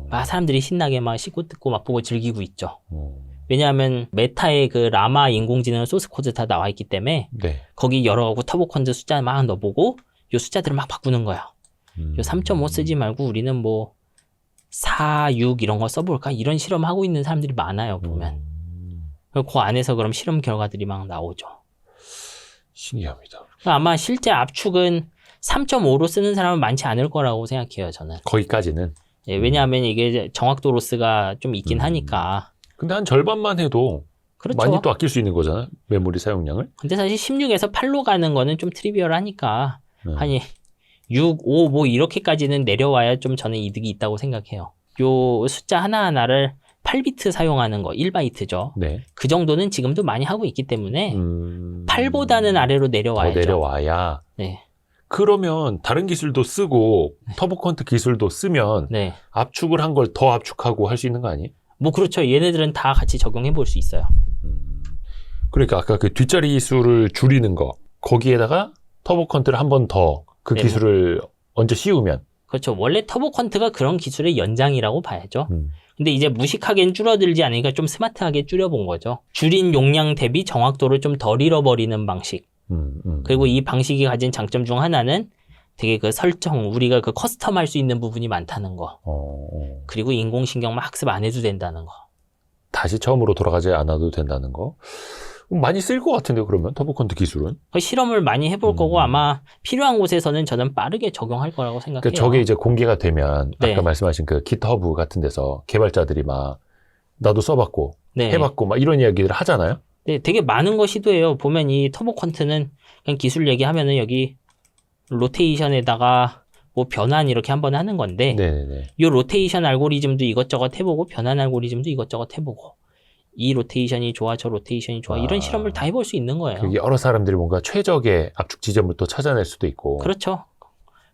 Speaker 2: 막 사람들이 신나게 막 씻고 뜯고 막 보고 즐기고 있죠. 왜냐하면 메타의 그 라마 인공지능 소스 코드 다 나와 있기 때문에
Speaker 1: 네.
Speaker 2: 거기 여러 터보 퀀트 숫자 막 넣어보고 요 숫자들을 막 바꾸는 거야. 요 3.5 쓰지 말고 우리는 뭐 4, 6 이런 거 써볼까? 이런 실험하고 있는 사람들이 많아요, 보면. 그 안에서 그럼 실험 결과들이 막 나오죠.
Speaker 1: 신기합니다.
Speaker 2: 아마 실제 압축은 3.5로 쓰는 사람은 많지 않을 거라고 생각해요, 저는.
Speaker 1: 거기까지는.
Speaker 2: 예, 왜냐하면 이게 정확도 로스가 좀 있긴 하니까.
Speaker 1: 근데 한 절반만 해도
Speaker 2: 그렇죠.
Speaker 1: 많이 또 아낄 수 있는 거잖아요. 메모리 사용량을.
Speaker 2: 근데 사실 16에서 8로 가는 거는 좀 트리비얼하니까 한 6, 5 뭐 이렇게까지는 내려와야 좀 저는 이득이 있다고 생각해요. 요 숫자 하나하나를 8비트 사용하는 거, 1바이트죠.
Speaker 1: 네.
Speaker 2: 그 정도는 지금도 많이 하고 있기 때문에 8보다는 아래로 내려와야죠.
Speaker 1: 더 내려와야.
Speaker 2: 네.
Speaker 1: 그러면 다른 기술도 쓰고 터보 퀀트 기술도 쓰면
Speaker 2: 네.
Speaker 1: 압축을 한 걸 더 압축하고 할 수 있는 거 아니에요?
Speaker 2: 뭐 그렇죠. 얘네들은 다 같이 적용해 볼 수 있어요.
Speaker 1: 그러니까 아까 그 뒷자리 수를 줄이는 거 거기에다가 터보 퀀트를 한 번 더 그
Speaker 2: 네,
Speaker 1: 기술을 얹어 씌우면
Speaker 2: 그렇죠. 원래 터보 퀀트가 그런 기술의 연장이라고 봐야죠. 근데 이제 무식하게는 줄어들지 않으니까 좀 스마트하게 줄여본 거죠. 줄인 용량 대비 정확도를 좀 덜 잃어버리는 방식. 그리고 이 방식이 가진 장점 중 하나는 되게 그 설정, 우리가 그 커스텀 할 수 있는 부분이 많다는 거. 그리고 인공신경만 학습 안 해도 된다는 거.
Speaker 1: 다시 처음으로 돌아가지 않아도 된다는 거. 많이 쓸 것 같은데요, 그러면 터보 퀀트 기술은.
Speaker 2: 그 실험을 많이 해볼 거고 아마 필요한 곳에서는 저는 빠르게 적용할 거라고 생각해요.
Speaker 1: 그러니까 저게 이제 공개가 되면
Speaker 2: 네.
Speaker 1: 아까 말씀하신 그 깃허브 같은 데서 개발자들이 막 나도 써봤고
Speaker 2: 네.
Speaker 1: 해봤고 막 이런 이야기를 하잖아요.
Speaker 2: 네, 되게 많은 거 시도해요. 보면 이 터보 퀀트는 그냥 기술 얘기하면은 여기 로테이션에다가 뭐 변환 이렇게 한번 하는 건데
Speaker 1: 네네네.
Speaker 2: 이 로테이션 알고리즘도 이것저것 해보고 변환 알고리즘도 이것저것 해보고 이 로테이션이 좋아 저 로테이션이 좋아 이런 실험을 다 해볼 수 있는 거예요.
Speaker 1: 그게 여러 사람들이 뭔가 최적의 압축 지점을 또 찾아낼 수도 있고.
Speaker 2: 그렇죠.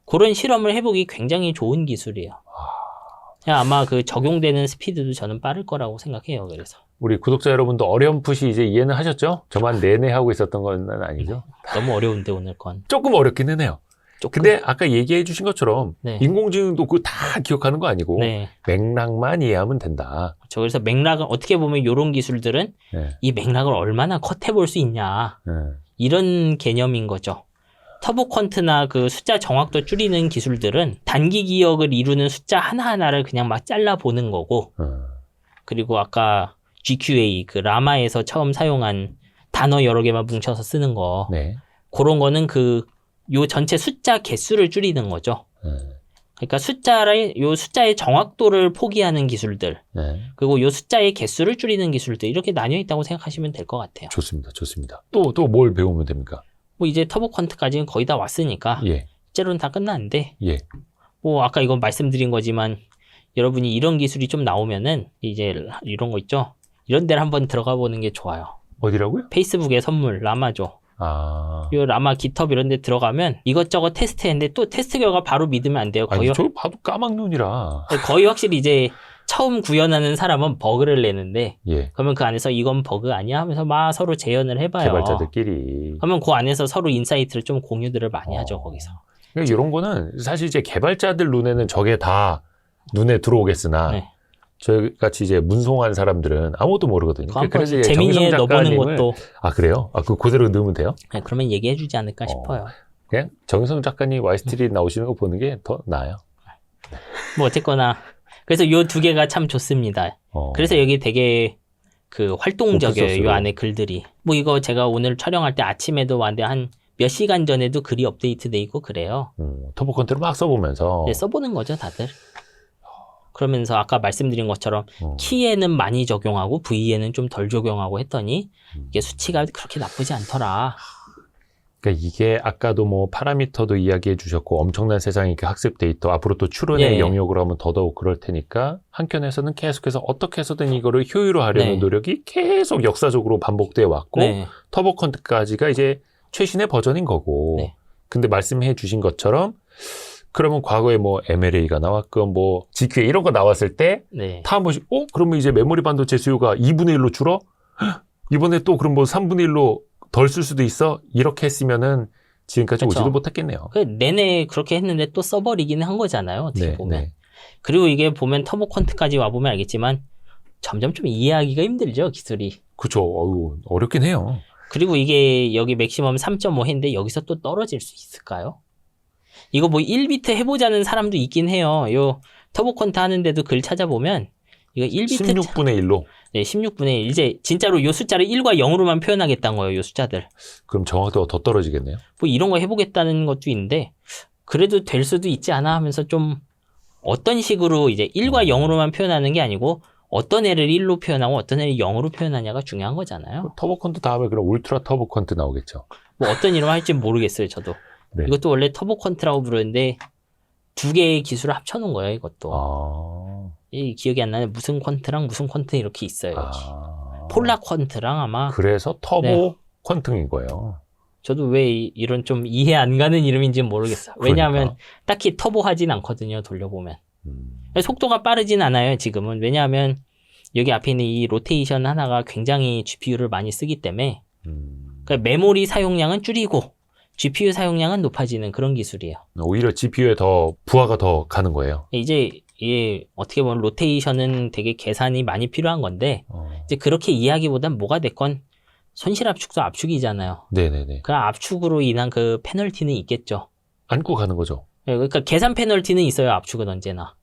Speaker 2: 그런 실험을 해보기 굉장히 좋은 기술이에요. 아마 그 적용되는 스피드도 저는 빠를 거라고 생각해요. 그래서
Speaker 1: 우리 구독자 여러분도 어렴풋이 이제 이해는 하셨죠? 저만 내내 하고 있었던 건 아니죠?
Speaker 2: 너무 어려운데 오늘 건.
Speaker 1: 조금 어렵기는 해요.
Speaker 2: 조금.
Speaker 1: 근데 아까 얘기해 주신 것처럼
Speaker 2: 네.
Speaker 1: 인공지능도 그거 다 기억하는 거 아니고
Speaker 2: 네.
Speaker 1: 맥락만 이해하면 된다.
Speaker 2: 그렇죠. 그래서 맥락을 어떻게 보면 이런 기술들은
Speaker 1: 네.
Speaker 2: 이 맥락을 얼마나 컷해 볼 수 있냐
Speaker 1: 네.
Speaker 2: 이런 개념인 거죠. 터보 퀀트나 그 숫자 정확도 줄이는 기술들은 단기 기억을 이루는 숫자 하나하나를 그냥 막 잘라 보는 거고, 그리고 아까 GQA 그 라마에서 처음 사용한 단어 여러 개만 뭉쳐서 쓰는 거,
Speaker 1: 네.
Speaker 2: 그런 거는 그 요 전체 숫자 개수를 줄이는 거죠. 그러니까 요 숫자의 정확도를 포기하는 기술들,
Speaker 1: 네.
Speaker 2: 그리고 요 숫자의 개수를 줄이는 기술들, 이렇게 나뉘어 있다고 생각하시면 될 것 같아요.
Speaker 1: 좋습니다. 좋습니다. 또 뭘 배우면 됩니까?
Speaker 2: 뭐 이제 터보 퀀트까지는 거의 다 왔으니까
Speaker 1: 예.
Speaker 2: 실제로는 다 끝났는데,
Speaker 1: 예.
Speaker 2: 뭐 아까 이거 말씀드린 거지만 여러분이 이런 기술이 좀 나오면은 이제 이런 거 있죠. 이런 데를 한번 들어가 보는 게 좋아요.
Speaker 1: 어디라고요?
Speaker 2: 페이스북의 선물 라마죠.
Speaker 1: 아.
Speaker 2: 이 라마 깃허브 이런 데 들어가면 이것저것 테스트했는데 또 테스트 결과 바로 믿으면 안 돼요.
Speaker 1: 아니, 저 봐도 까막눈이라.
Speaker 2: 거의 확실히 이제 처음 구현하는 사람은 버그를 내는데,
Speaker 1: 예.
Speaker 2: 그러면 그 안에서 이건 버그 아니야 하면서 막 서로 재현을 해봐요.
Speaker 1: 개발자들끼리.
Speaker 2: 그러면 그 안에서 서로 인사이트를 좀 공유들을 많이 하죠, 거기서.
Speaker 1: 그러니까 이런 거는 사실 이제 개발자들 눈에는 저게 다 눈에 들어오겠으나
Speaker 2: 네.
Speaker 1: 저같이 이제 문송한 사람들은 아무것도 모르거든요.
Speaker 2: 그래서 재민이에 넣어보는 것도.
Speaker 1: 아, 그래요? 아, 그대로 넣으면 돼요?
Speaker 2: 네, 그러면 얘기해주지 않을까 싶어요.
Speaker 1: 그냥 정희성 작가님 와이스트리트 나오시는 거 보는 게 더 나아요.
Speaker 2: 뭐 어쨌거나 그래서 요 두 개가 참 좋습니다. 그래서 여기 되게 그 활동적이에요. 요 안에 글들이. 뭐 이거 제가 오늘 촬영할 때 아침에도 왔는데 한 몇 시간 전에도 글이 업데이트돼 있고 그래요.
Speaker 1: 터보 컨트롤 막 써보면서.
Speaker 2: 네, 써보는 거죠, 다들. 그러면서 아까 말씀드린 것처럼 키에는 많이 적용하고 V에는 좀 덜 적용하고 했더니 이게 수치가 그렇게 나쁘지 않더라.
Speaker 1: 그러니까 이게 아까도 뭐 파라미터도 이야기해 주셨고 엄청난 세상에 이렇게 학습 데이터 앞으로 또 추론의
Speaker 2: 예.
Speaker 1: 영역으로 하면 더더욱 그럴 테니까 한켠에서는 계속해서 어떻게 해서든 이거를 효율화하려는
Speaker 2: 네.
Speaker 1: 노력이 계속 역사적으로 반복돼 왔고
Speaker 2: 네.
Speaker 1: 터보 컨트까지가 이제 최신의 버전인 거고.
Speaker 2: 네.
Speaker 1: 근데 말씀해 주신 것처럼 그러면 과거에 뭐 MLA가 나왔건 뭐 GQA 이런 거 나왔을 때
Speaker 2: 네.
Speaker 1: 다 한 번씩 그러면 이제 메모리 반도체 수요가 2분의 1로 줄어? 헉, 이번에 또 그럼 뭐 3분의 1로 덜 쓸 수도 있어? 이렇게 했으면은 지금까지
Speaker 2: 그쵸.
Speaker 1: 오지도 못했겠네요.
Speaker 2: 그 내내 그렇게 했는데 또 써버리기는 한 거잖아요. 어떻게 보면.
Speaker 1: 네.
Speaker 2: 그리고 이게 보면 터보 퀀트까지 와보면 알겠지만 점점 좀 이해하기가 힘들죠, 기술이.
Speaker 1: 그쵸. 어렵긴 해요.
Speaker 2: 그리고 이게 여기 맥시멈 3.5 했는데 여기서 또 떨어질 수 있을까요? 이거 뭐 1비트 해보자는 사람도 있긴 해요. 요 터보 퀀트 하는데도 글 찾아보면 이거 1비트
Speaker 1: 16분의 1로.
Speaker 2: 네, 16분의 1. 이제 진짜로 요 숫자를 1과 0으로만 표현하겠다는 거예요, 요 숫자들.
Speaker 1: 그럼 정확도가 더 떨어지겠네요.
Speaker 2: 뭐 이런 거 해보겠다는 것도 있는데 그래도 될 수도 있지 않아 하면서 좀 어떤 식으로 이제 1과 0으로만 표현하는 게 아니고 어떤 애를 1로 표현하고 어떤 애를 0으로 표현하냐가 중요한 거잖아요.
Speaker 1: 터보 컨트 다음에 그럼 울트라 터보 컨트 나오겠죠.
Speaker 2: 뭐 어떤 이름 할지 모르겠어요, 저도.
Speaker 1: 네.
Speaker 2: 이것도 원래 터보 퀀트라고 부르는데 두 개의 기술을 합쳐놓은 거예요, 이것도. 이 기억이 안 나네. 무슨 퀀트랑 무슨 퀀트 이렇게 있어요. 여기. 폴라 퀀트랑 아마.
Speaker 1: 그래서 터보
Speaker 2: 네.
Speaker 1: 퀀트인 거예요.
Speaker 2: 저도 왜 이런 좀 이해 안 가는 이름인지는 모르겠어요. 왜냐하면
Speaker 1: 그러니까.
Speaker 2: 딱히 터보하진 않거든요, 돌려보면. 속도가 빠르진 않아요, 지금은. 왜냐하면 여기 앞에 있는 이 로테이션 하나가 굉장히 GPU를 많이 쓰기 때문에 그러니까 메모리 사용량은 줄이고 GPU 사용량은 높아지는 그런 기술이에요.
Speaker 1: 오히려 GPU에 더 부하가 더 가는 거예요.
Speaker 2: 이제 이게 어떻게 보면 로테이션은 되게 계산이 많이 필요한 건데 이제 그렇게 이해하기보단 뭐가 됐건 손실 압축도 압축이잖아요.
Speaker 1: 네네네.
Speaker 2: 그 압축으로 인한 그 페널티는 있겠죠.
Speaker 1: 안고 가는 거죠.
Speaker 2: 그러니까 계산 페널티는 있어요. 압축은 언제나.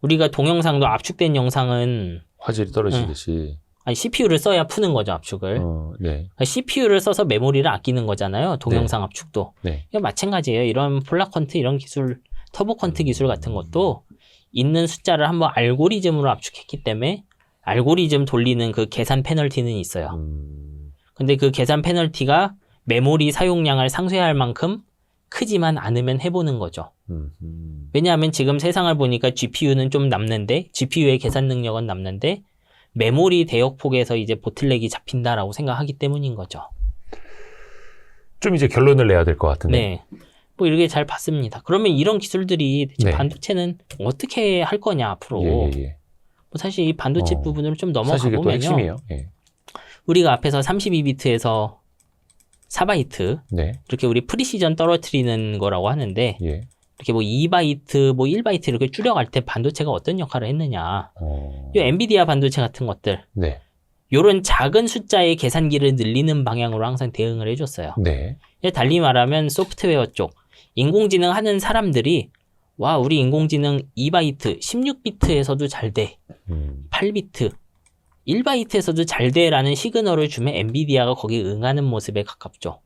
Speaker 2: 우리가 동영상도 압축된 영상은
Speaker 1: 화질이 떨어지듯이.
Speaker 2: 아니 CPU를 써야 푸는 거죠, 압축을.
Speaker 1: 네.
Speaker 2: 그러니까 CPU를 써서 메모리를 아끼는 거잖아요. 동영상
Speaker 1: 네.
Speaker 2: 압축도.
Speaker 1: 네.
Speaker 2: 이거 마찬가지예요. 이런 폴라 퀀트 이런 기술, 터보 퀀트 기술 같은 것도 있는 숫자를 한번 알고리즘으로 압축했기 때문에 알고리즘 돌리는 그 계산 페널티는 있어요. 근데 그 계산 페널티가 메모리 사용량을 상쇄할 만큼 크지만 않으면 해보는 거죠. 왜냐하면 지금 세상을 보니까 GPU는 좀 남는데 GPU의 계산 능력은 남는데 메모리 대역폭에서 이제 보틀렉이 잡힌다라고 생각하기 때문인 거죠.
Speaker 1: 좀 이제 결론을 내야 될 것 같은데.
Speaker 2: 네. 뭐 이렇게 잘 봤습니다. 그러면 이런 기술들이 대체
Speaker 1: 네.
Speaker 2: 반도체는 어떻게 할 거냐 앞으로.
Speaker 1: 예.
Speaker 2: 뭐 사실 이 반도체 부분으로 좀 넘어가
Speaker 1: 사실 이게 또
Speaker 2: 보면요.
Speaker 1: 핵심이에요. 예.
Speaker 2: 우리가 앞에서 32비트에서 4바이트
Speaker 1: 네.
Speaker 2: 이렇게 우리 프리시전 떨어뜨리는 거라고 하는데
Speaker 1: 예.
Speaker 2: 이렇게 뭐 2바이트, 뭐 1바이트 이렇게 줄여갈 때 반도체가 어떤 역할을 했느냐. 이 엔비디아 반도체 같은 것들
Speaker 1: 네.
Speaker 2: 요런 작은 숫자의 계산기를 늘리는 방향으로 항상 대응을 해줬어요.
Speaker 1: 네.
Speaker 2: 달리 말하면 소프트웨어 쪽 인공지능 하는 사람들이 와 우리 인공지능 2바이트 16비트에서도 잘 돼. 8비트 1바이트에서도 잘 돼라는 시그널을 주면 엔비디아가 거기에 응하는 모습에 가깝죠.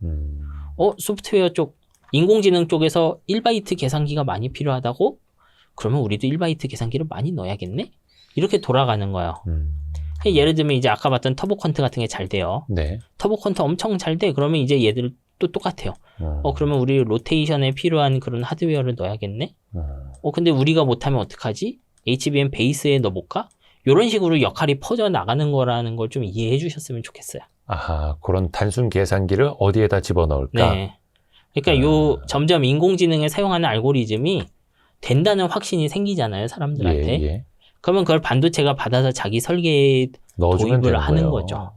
Speaker 2: 소프트웨어 쪽 인공지능 쪽에서 1바이트 계산기가 많이 필요하다고? 그러면 우리도 1바이트 계산기를 많이 넣어야겠네? 이렇게 돌아가는 거예요. 예를 들면 이제 아까 봤던 터보컨트 같은 게 잘 돼요.
Speaker 1: 네.
Speaker 2: 터보컨트 엄청 잘 돼. 그러면 이제 얘들 또 똑같아요. 그러면 우리 로테이션에 필요한 그런 하드웨어를 넣어야겠네? 근데 우리가 못하면 어떡하지? HBM 베이스에 넣어볼까? 이런 식으로 역할이 퍼져 나가는 거라는 걸 좀 이해해 주셨으면 좋겠어요.
Speaker 1: 아하, 그런 단순 계산기를 어디에다 집어넣을까?
Speaker 2: 네. 그러니까 점점 인공지능에 사용하는 알고리즘이 된다는 확신이 생기잖아요, 사람들한테.
Speaker 1: 예.
Speaker 2: 그러면 그걸 반도체가 받아서 자기 설계에
Speaker 1: 넣어주면
Speaker 2: 도입을
Speaker 1: 되는
Speaker 2: 하는
Speaker 1: 거예요.
Speaker 2: 거죠.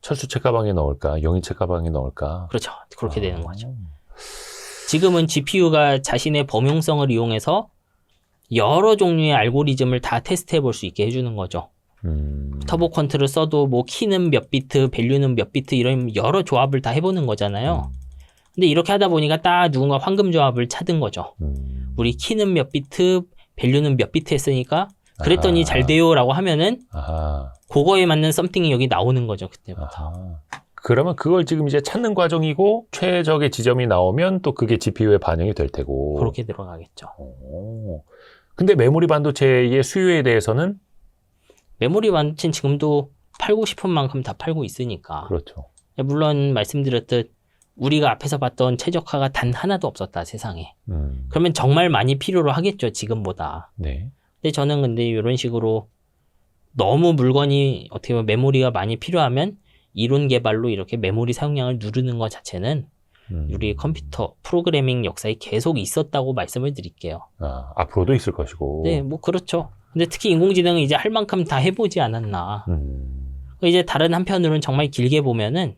Speaker 1: 철수책 가방에 넣을까? 영인책 가방에 넣을까?
Speaker 2: 그렇죠. 그렇게 되는 거죠. 지금은 GPU가 자신의 범용성을 이용해서 여러 종류의 알고리즘을 다 테스트해 볼 수 있게 해주는 거죠. 터보 퀀트를 써도 뭐 키는 몇 비트, 밸류는 몇 비트 이런 여러 조합을 다 해보는 거잖아요. 근데 이렇게 하다 보니까 딱 누군가 황금 조합을 찾은 거죠. 우리 키는 몇 비트, 밸류는 몇 비트 했으니까 그랬더니 잘 돼요라고 하면은 그거에 맞는 썸띵이 여기 나오는 거죠. 그때부터.
Speaker 1: 그러면 그걸 지금 이제 찾는 과정이고 최적의 지점이 나오면 또 그게 GPU에 반영이 될 테고.
Speaker 2: 그렇게 들어가겠죠.
Speaker 1: 근데 메모리 반도체의 수요에 대해서는
Speaker 2: 메모리 반도체는 지금도 팔고 싶은 만큼 다 팔고 있으니까.
Speaker 1: 그렇죠.
Speaker 2: 물론 말씀드렸듯 우리가 앞에서 봤던 최적화가 단 하나도 없었다 세상에. 그러면 정말 많이 필요로 하겠죠 지금보다.
Speaker 1: 네.
Speaker 2: 근데 저는 근데 이런 식으로 너무 물건이 어떻게 보면 메모리가 많이 필요하면 이론 개발로 이렇게 메모리 사용량을 누르는 것 자체는 우리 컴퓨터 프로그래밍 역사에 계속 있었다고 말씀을 드릴게요.
Speaker 1: 앞으로도 있을 것이고.
Speaker 2: 네, 뭐 그렇죠. 근데 특히 인공지능은 이제 할 만큼 다 해보지 않았나. 이제 다른 한편으로는 정말 길게 보면은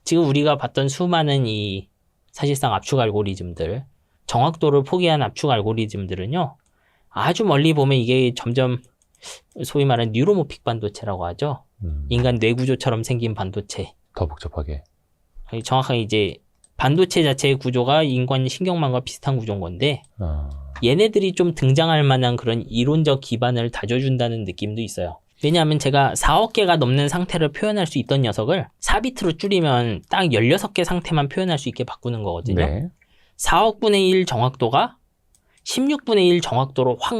Speaker 2: 지금 우리가 봤던 수많은 이 사실상 압축 알고리즘들, 정확도를 포기한 압축 알고리즘들은요. 아주 멀리 보면 이게 점점 소위 말하는 뉴로모픽 반도체라고 하죠. 인간 뇌구조처럼 생긴 반도체.
Speaker 1: 더 복잡하게.
Speaker 2: 정확하게 이제 반도체 자체의 구조가 인간 신경망과 비슷한 구조인 건데 얘네들이 좀 등장할 만한 그런 이론적 기반을 다져준다는 느낌도 있어요. 왜냐하면 제가 4억 개가 넘는 상태를 표현할 수 있던 녀석을 4비트로 줄이면 딱 16개 상태만 표현할 수 있게 바꾸는 거거든요.
Speaker 1: 네.
Speaker 2: 4억 분의 1 정확도가 16분의 1 정확도로 확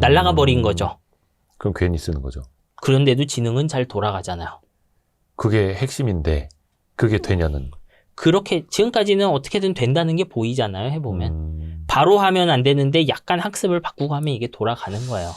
Speaker 2: 날아가 버린 거죠.
Speaker 1: 그럼 괜히 쓰는 거죠.
Speaker 2: 그런데도 지능은 잘 돌아가잖아요.
Speaker 1: 그게 핵심인데 그게 되냐는.
Speaker 2: 그렇게 지금까지는 어떻게든 된다는 게 보이잖아요. 해보면. 바로 하면 안 되는데 약간 학습을 바꾸고 하면 이게 돌아가는 거예요.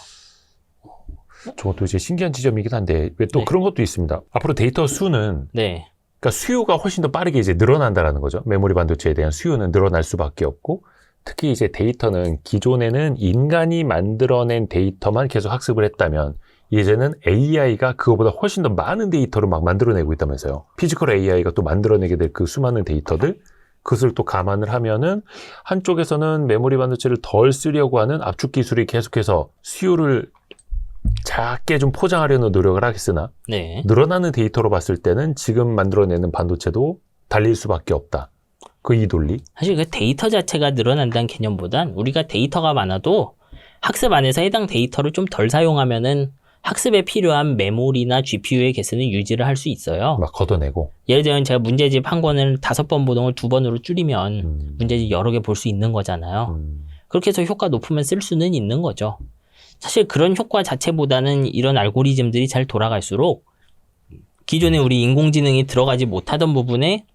Speaker 1: 저것도 이제 신기한 지점이긴 한데 왜 또
Speaker 2: 네.
Speaker 1: 그런 것도 있습니다. 앞으로 데이터 수는
Speaker 2: 네.
Speaker 1: 그러니까 수요가 훨씬 더 빠르게 이제 늘어난다라는 거죠. 메모리 반도체에 대한 수요는 늘어날 수밖에 없고 특히 이제 데이터는 기존에는 인간이 만들어낸 데이터만 계속 학습을 했다면 이제는 AI가 그거보다 훨씬 더 많은 데이터를 막 만들어내고 있다면서요. 피지컬 AI가 또 만들어내게 될 그 수많은 데이터들 그것을 또 감안을 하면은 한쪽에서는 메모리 반도체를 덜 쓰려고 하는 압축 기술이 계속해서 수요를 작게 좀 포장하려는 노력을 하겠으나
Speaker 2: 네.
Speaker 1: 늘어나는 데이터로 봤을 때는 지금 만들어내는 반도체도 달릴 수밖에 없다. 그 이 논리?
Speaker 2: 사실 그 데이터 자체가 늘어난다는 개념보단 우리가 데이터가 많아도 학습 안에서 해당 데이터를 좀 덜 사용하면은 학습에 필요한 메모리나 GPU의 개수는 유지를 할 수 있어요.
Speaker 1: 막 걷어내고.
Speaker 2: 예를 들면 제가 문제집 한 권을 5번 보동을 2번으로 줄이면 문제집 여러 개 볼 수 있는 거잖아요. 그렇게 해서 효과 높으면 쓸 수는 있는 거죠. 사실 그런 효과 자체보다는 이런 알고리즘들이 잘 돌아갈수록 기존에 우리 인공지능이 들어가지 못하던 부분에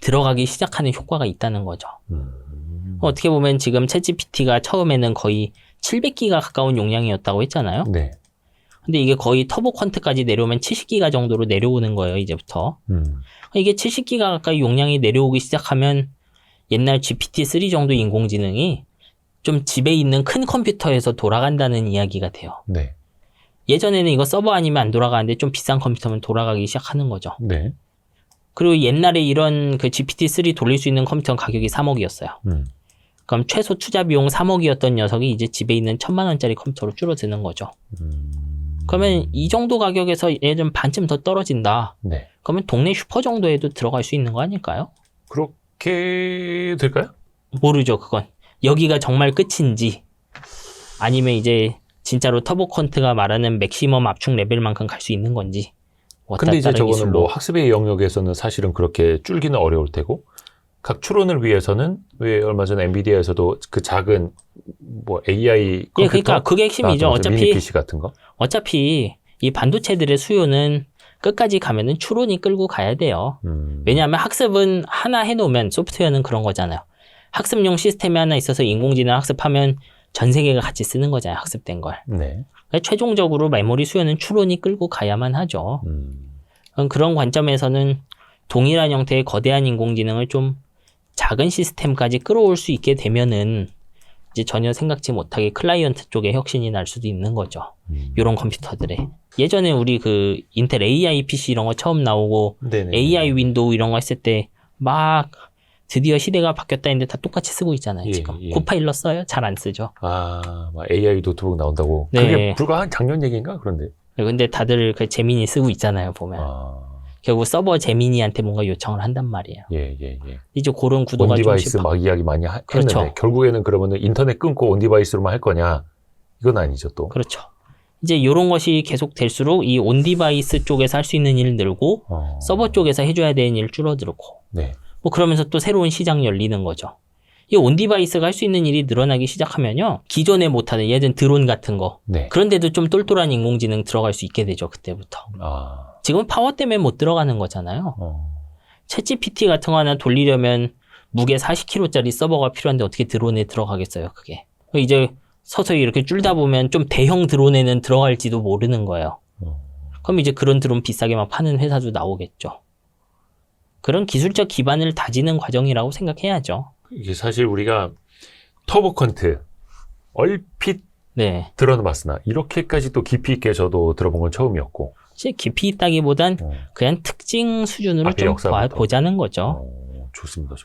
Speaker 2: 들어가기 시작하는 효과가 있다는 거죠. 어떻게 보면 지금 챗GPT가 처음에는 거의 700기가 가까운 용량이었다고 했잖아요.
Speaker 1: 네.
Speaker 2: 근데 이게 거의 터보 퀀트까지 내려오면 70기가 정도로 내려오는 거예요, 이제부터. 이게 70기가 가까이 용량이 내려오기 시작하면 옛날 GPT-3 정도 인공지능이 좀 집에 있는 큰 컴퓨터에서 돌아간다는 이야기가 돼요.
Speaker 1: 네.
Speaker 2: 예전에는 이거 서버 아니면 안 돌아가는데 좀 비싼 컴퓨터면 돌아가기 시작하는 거죠.
Speaker 1: 네.
Speaker 2: 그리고 옛날에 이런 그 GPT-3 돌릴 수 있는 컴퓨터 가격이 3억이었어요. 그럼 최소 투자 비용 3억이었던 녀석이 이제 집에 있는 1,000만 원짜리 컴퓨터로 줄어드는 거죠. 그러면 이 정도 가격에서 얘 좀 반쯤 더 떨어진다.
Speaker 1: 네.
Speaker 2: 그러면 동네 슈퍼 정도에도 들어갈 수 있는 거 아닐까요?
Speaker 1: 그렇게 될까요?
Speaker 2: 모르죠, 그건. 여기가 정말 끝인지 아니면 이제 진짜로 터보컨트가 말하는 맥시멈 압축 레벨만큼 갈 수 있는 건지.
Speaker 1: 근데 이제 저거는
Speaker 2: 기술로.
Speaker 1: 뭐 학습의 영역에서는 사실은 그렇게 줄기는 어려울 테고 각 추론을 위해서는 왜 얼마 전에 엔비디아에서도 그 작은 뭐 AI 컴퓨터
Speaker 2: 예, 그러니까 그게 핵심이죠.
Speaker 1: 미니 PC 같은 거.
Speaker 2: 어차피 이 반도체들의 수요는 끝까지 가면은 추론이 끌고 가야 돼요. 왜냐하면 학습은 하나 해놓으면 소프트웨어는 그런 거잖아요. 학습용 시스템이 하나 있어서 인공지능 학습하면 전 세계가 같이 쓰는 거잖아요. 학습된 걸.
Speaker 1: 네.
Speaker 2: 그러니까 최종적으로 메모리 수요는 추론이 끌고 가야만 하죠. 그런 관점에서는 동일한 형태의 거대한 인공지능을 좀 작은 시스템까지 끌어올 수 있게 되면은 이제 전혀 생각지 못하게 클라이언트 쪽에 혁신이 날 수도 있는 거죠. 이런 컴퓨터들에. 예전에 우리 그 인텔 AI PC 이런 거 처음 나오고
Speaker 1: 네네.
Speaker 2: AI 윈도우 이런 거 했을 때 막 드디어 시대가 바뀌었다 했는데 다 똑같이 쓰고 있잖아요.
Speaker 1: 예,
Speaker 2: 지금.
Speaker 1: 예.
Speaker 2: 코파일럿 써요? 잘 안 쓰죠.
Speaker 1: 막 AI 노트북 나온다고.
Speaker 2: 네.
Speaker 1: 그게 불과 한 작년 얘기인가? 그런데.
Speaker 2: 근데 다들 그 제미니 쓰고 있잖아요. 보면. 결국 서버 제미니한테 뭔가 요청을 한단 말이에요.
Speaker 1: 예.
Speaker 2: 이제 그런 구도가
Speaker 1: 온디바이스
Speaker 2: 좀
Speaker 1: 막 이야기 많이 했는데
Speaker 2: 그렇죠.
Speaker 1: 결국에는 그러면은 인터넷 끊고 온디바이스로만 할 거냐? 이건 아니죠 또.
Speaker 2: 그렇죠. 이제 이런 것이 계속 될수록 이 온디바이스 쪽에서 할 수 있는 일 늘고 서버 쪽에서 해줘야 되는 일 줄어들고
Speaker 1: 네.
Speaker 2: 뭐 그러면서 또 새로운 시장 열리는 거죠. 이 온디바이스가 할 수 있는 일이 늘어나기 시작하면요. 기존에 못하는 예전 드론 같은 거
Speaker 1: 네.
Speaker 2: 그런데도 좀 똘똘한 인공지능 들어갈 수 있게 되죠. 그때부터. 지금 파워 때문에 못 들어가는 거잖아요. 챗GPT 같은 거 하나 돌리려면 무게 40kg짜리 서버가 필요한데 어떻게 드론에 들어가겠어요, 그게. 이제 서서히 이렇게 줄다 보면 좀 대형 드론에는 들어갈지도 모르는 거예요. 그럼 이제 그런 드론 비싸게 막 파는 회사도 나오겠죠. 그런 기술적 기반을 다지는 과정이라고 생각해야죠.
Speaker 1: 이게 사실 우리가 터보컨트 얼핏
Speaker 2: 네.
Speaker 1: 들어는 봤으나 이렇게까지 또 깊이 있게 저도 들어본 건 처음이었고.
Speaker 2: 사실 깊이 있다기보단 그냥 특징 수준으로
Speaker 1: 앞에
Speaker 2: 좀
Speaker 1: 역사부터.
Speaker 2: 보자는 거죠.
Speaker 1: 좋습니다.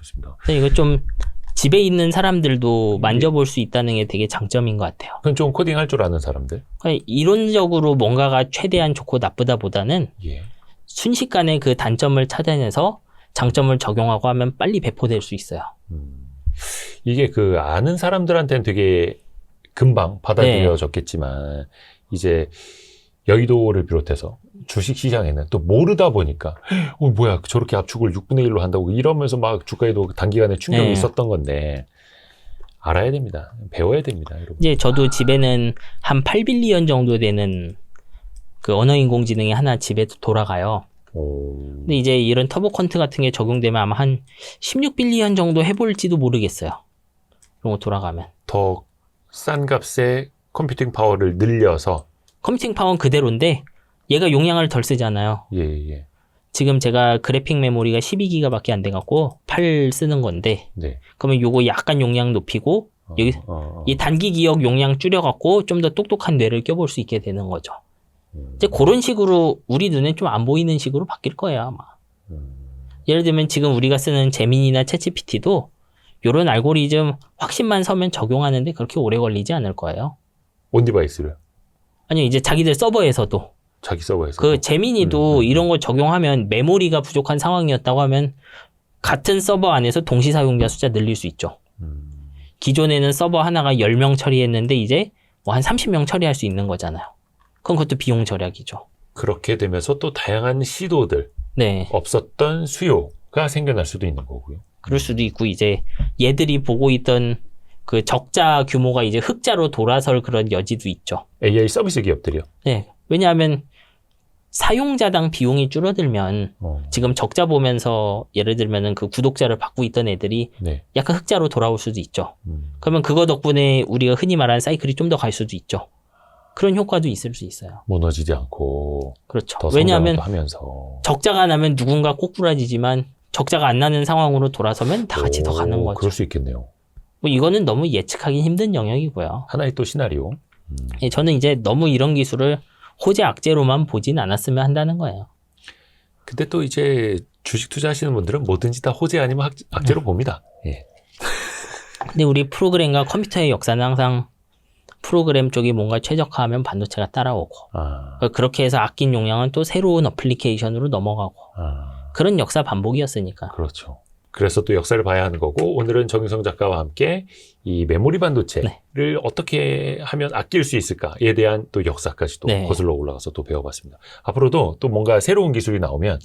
Speaker 2: 그래서 이거 좀 집에 있는 사람들도 만져볼 수 있다는 게 되게 장점인 것 같아요.
Speaker 1: 그건 좀 코딩할 줄 아는 사람들.
Speaker 2: 그러니까 이론적으로 뭔가가 최대한 좋고 나쁘다보다는
Speaker 1: 예.
Speaker 2: 순식간에 그 단점을 찾아내서 장점을 적용하고 하면 빨리 배포될 수 있어요.
Speaker 1: 이게 그 아는 사람들한테는 되게 금방 받아들여졌겠지만 이제 여의도를 비롯해서 주식시장에는 또 모르다 보니까 뭐야 저렇게 압축을 6분의 1로 한다고 이러면서 막 주가에도 단기간에 충격이
Speaker 2: 네.
Speaker 1: 있었던 건데 알아야 됩니다. 배워야 됩니다. 여러분.
Speaker 2: 이제 저도 집에는 한 8빌리언 정도 되는 그 언어인공지능이 하나 집에 돌아가요. 근데 이제 이런 터보컨트 같은 게 적용되면 아마 한 16빌리언 정도 해볼지도 모르겠어요. 이런 거 돌아가면.
Speaker 1: 더 싼 값에 컴퓨팅 파워를 늘려서
Speaker 2: 컴퓨팅 파워는 그대로인데 얘가 용량을 덜 쓰잖아요.
Speaker 1: 예.
Speaker 2: 지금 제가 그래픽 메모리가 12기가밖에 안 돼갖고 8 쓰는 건데
Speaker 1: 네.
Speaker 2: 그러면 요거 약간 용량 높이고 여기 이 단기 기억 용량 줄여갖고 좀 더 똑똑한 뇌를 껴볼 수 있게 되는 거죠. 이제 그런 식으로 우리 눈에 좀 안 보이는 식으로 바뀔 거예요 아마. 예를 들면 지금 우리가 쓰는 제민이나 챗GPT도 요런 알고리즘 확신만 서면 적용하는데 그렇게 오래 걸리지 않을 거예요.
Speaker 1: 온디바이스를
Speaker 2: 아니 이제 자기들 서버에서도
Speaker 1: 자기 서버에서
Speaker 2: 그 제민이도 이런 걸 적용하면 메모리가 부족한 상황이었다고 하면 같은 서버 안에서 동시 사용자 숫자 늘릴 수 있죠. 기존에는 서버 하나가 10명 처리했는데 이제 뭐 한 30명 처리할 수 있는 거잖아요. 그럼 그것도 비용 절약이죠.
Speaker 1: 그렇게 되면서 또 다양한 시도들
Speaker 2: 네.
Speaker 1: 없었던 수요가 생겨날 수도 있는 거고요.
Speaker 2: 그럴 수도 있고 이제 얘들이 보고 있던 그 적자 규모가 이제 흑자로 돌아설 그런 여지도 있죠.
Speaker 1: AI 서비스 기업들이요.
Speaker 2: 네. 왜냐하면 사용자당 비용이 줄어들면 지금 적자 보면서 예를 들면은 그 구독자를 받고 있던 애들이
Speaker 1: 네.
Speaker 2: 약간 흑자로 돌아올 수도 있죠. 그러면 그거 덕분에 우리가 흔히 말하는 사이클이 좀 더 갈 수도 있죠. 그런 효과도 있을 수 있어요.
Speaker 1: 무너지지 않고
Speaker 2: 그렇죠.
Speaker 1: 더
Speaker 2: 왜냐하면
Speaker 1: 성장도 하면서
Speaker 2: 적자가 나면 누군가 꼬꾸라지지만 적자가 안 나는 상황으로 돌아서면 다 같이 더 가는 거죠.
Speaker 1: 그럴 수 있겠네요.
Speaker 2: 뭐 이거는 너무 예측하기 힘든 영역이고요.
Speaker 1: 하나의 또 시나리오.
Speaker 2: 예, 저는 이제 너무 이런 기술을 호재 악재로만 보진 않았으면 한다는 거예요.
Speaker 1: 근데 또 이제 주식 투자하시는 분들은 뭐든지 다 호재 아니면 악재로 봅니다. 예.
Speaker 2: 근데 우리 프로그램과 컴퓨터의 역사는 항상 프로그램 쪽이 뭔가 최적화하면 반도체가 따라오고 그렇게 해서 아낀 용량은 또 새로운 어플리케이션으로 넘어가고 그런 역사 반복이었으니까.
Speaker 1: 그렇죠. 그래서 또 역사를 봐야 하는 거고 오늘은 정유성 작가와 함께 이 메모리 반도체를 어떻게 하면 아낄 수 있을까에 대한 또 역사까지 또 거슬러 올라가서 또 배워봤습니다. 앞으로도 또 뭔가 새로운 기술이 나오면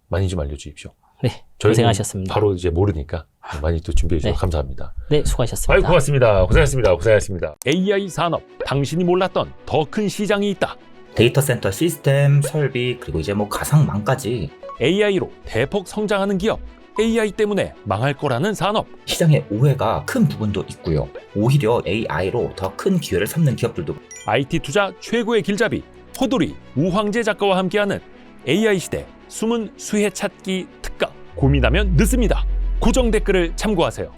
Speaker 1: 많이 좀 알려주십시오.
Speaker 2: 네, 고생하셨습니다.
Speaker 1: 바로 이제 모르니까 많이 또 준비해 주셔서 감사합니다.
Speaker 2: 네, 수고하셨습니다.
Speaker 1: 아유, 고맙습니다. 고생하셨습니다. AI 산업, 당신이 몰랐던 더 큰 시장이 있다.
Speaker 3: 데이터 센터 시스템, 설비, 그리고 이제 뭐 가상망까지
Speaker 1: AI로 대폭 성장하는 기업, AI 때문에 망할 거라는 산업.
Speaker 3: 시장의 오해가 큰 부분도 있고요. 오히려 AI로 더 큰 기회를 삼는 기업들도
Speaker 1: IT 투자 최고의 길잡이, 호돌이, 우황재 작가와 함께하는 AI 시대 숨은 수혜 찾기 특강. 고민하면 늦습니다. 고정 댓글을 참고하세요.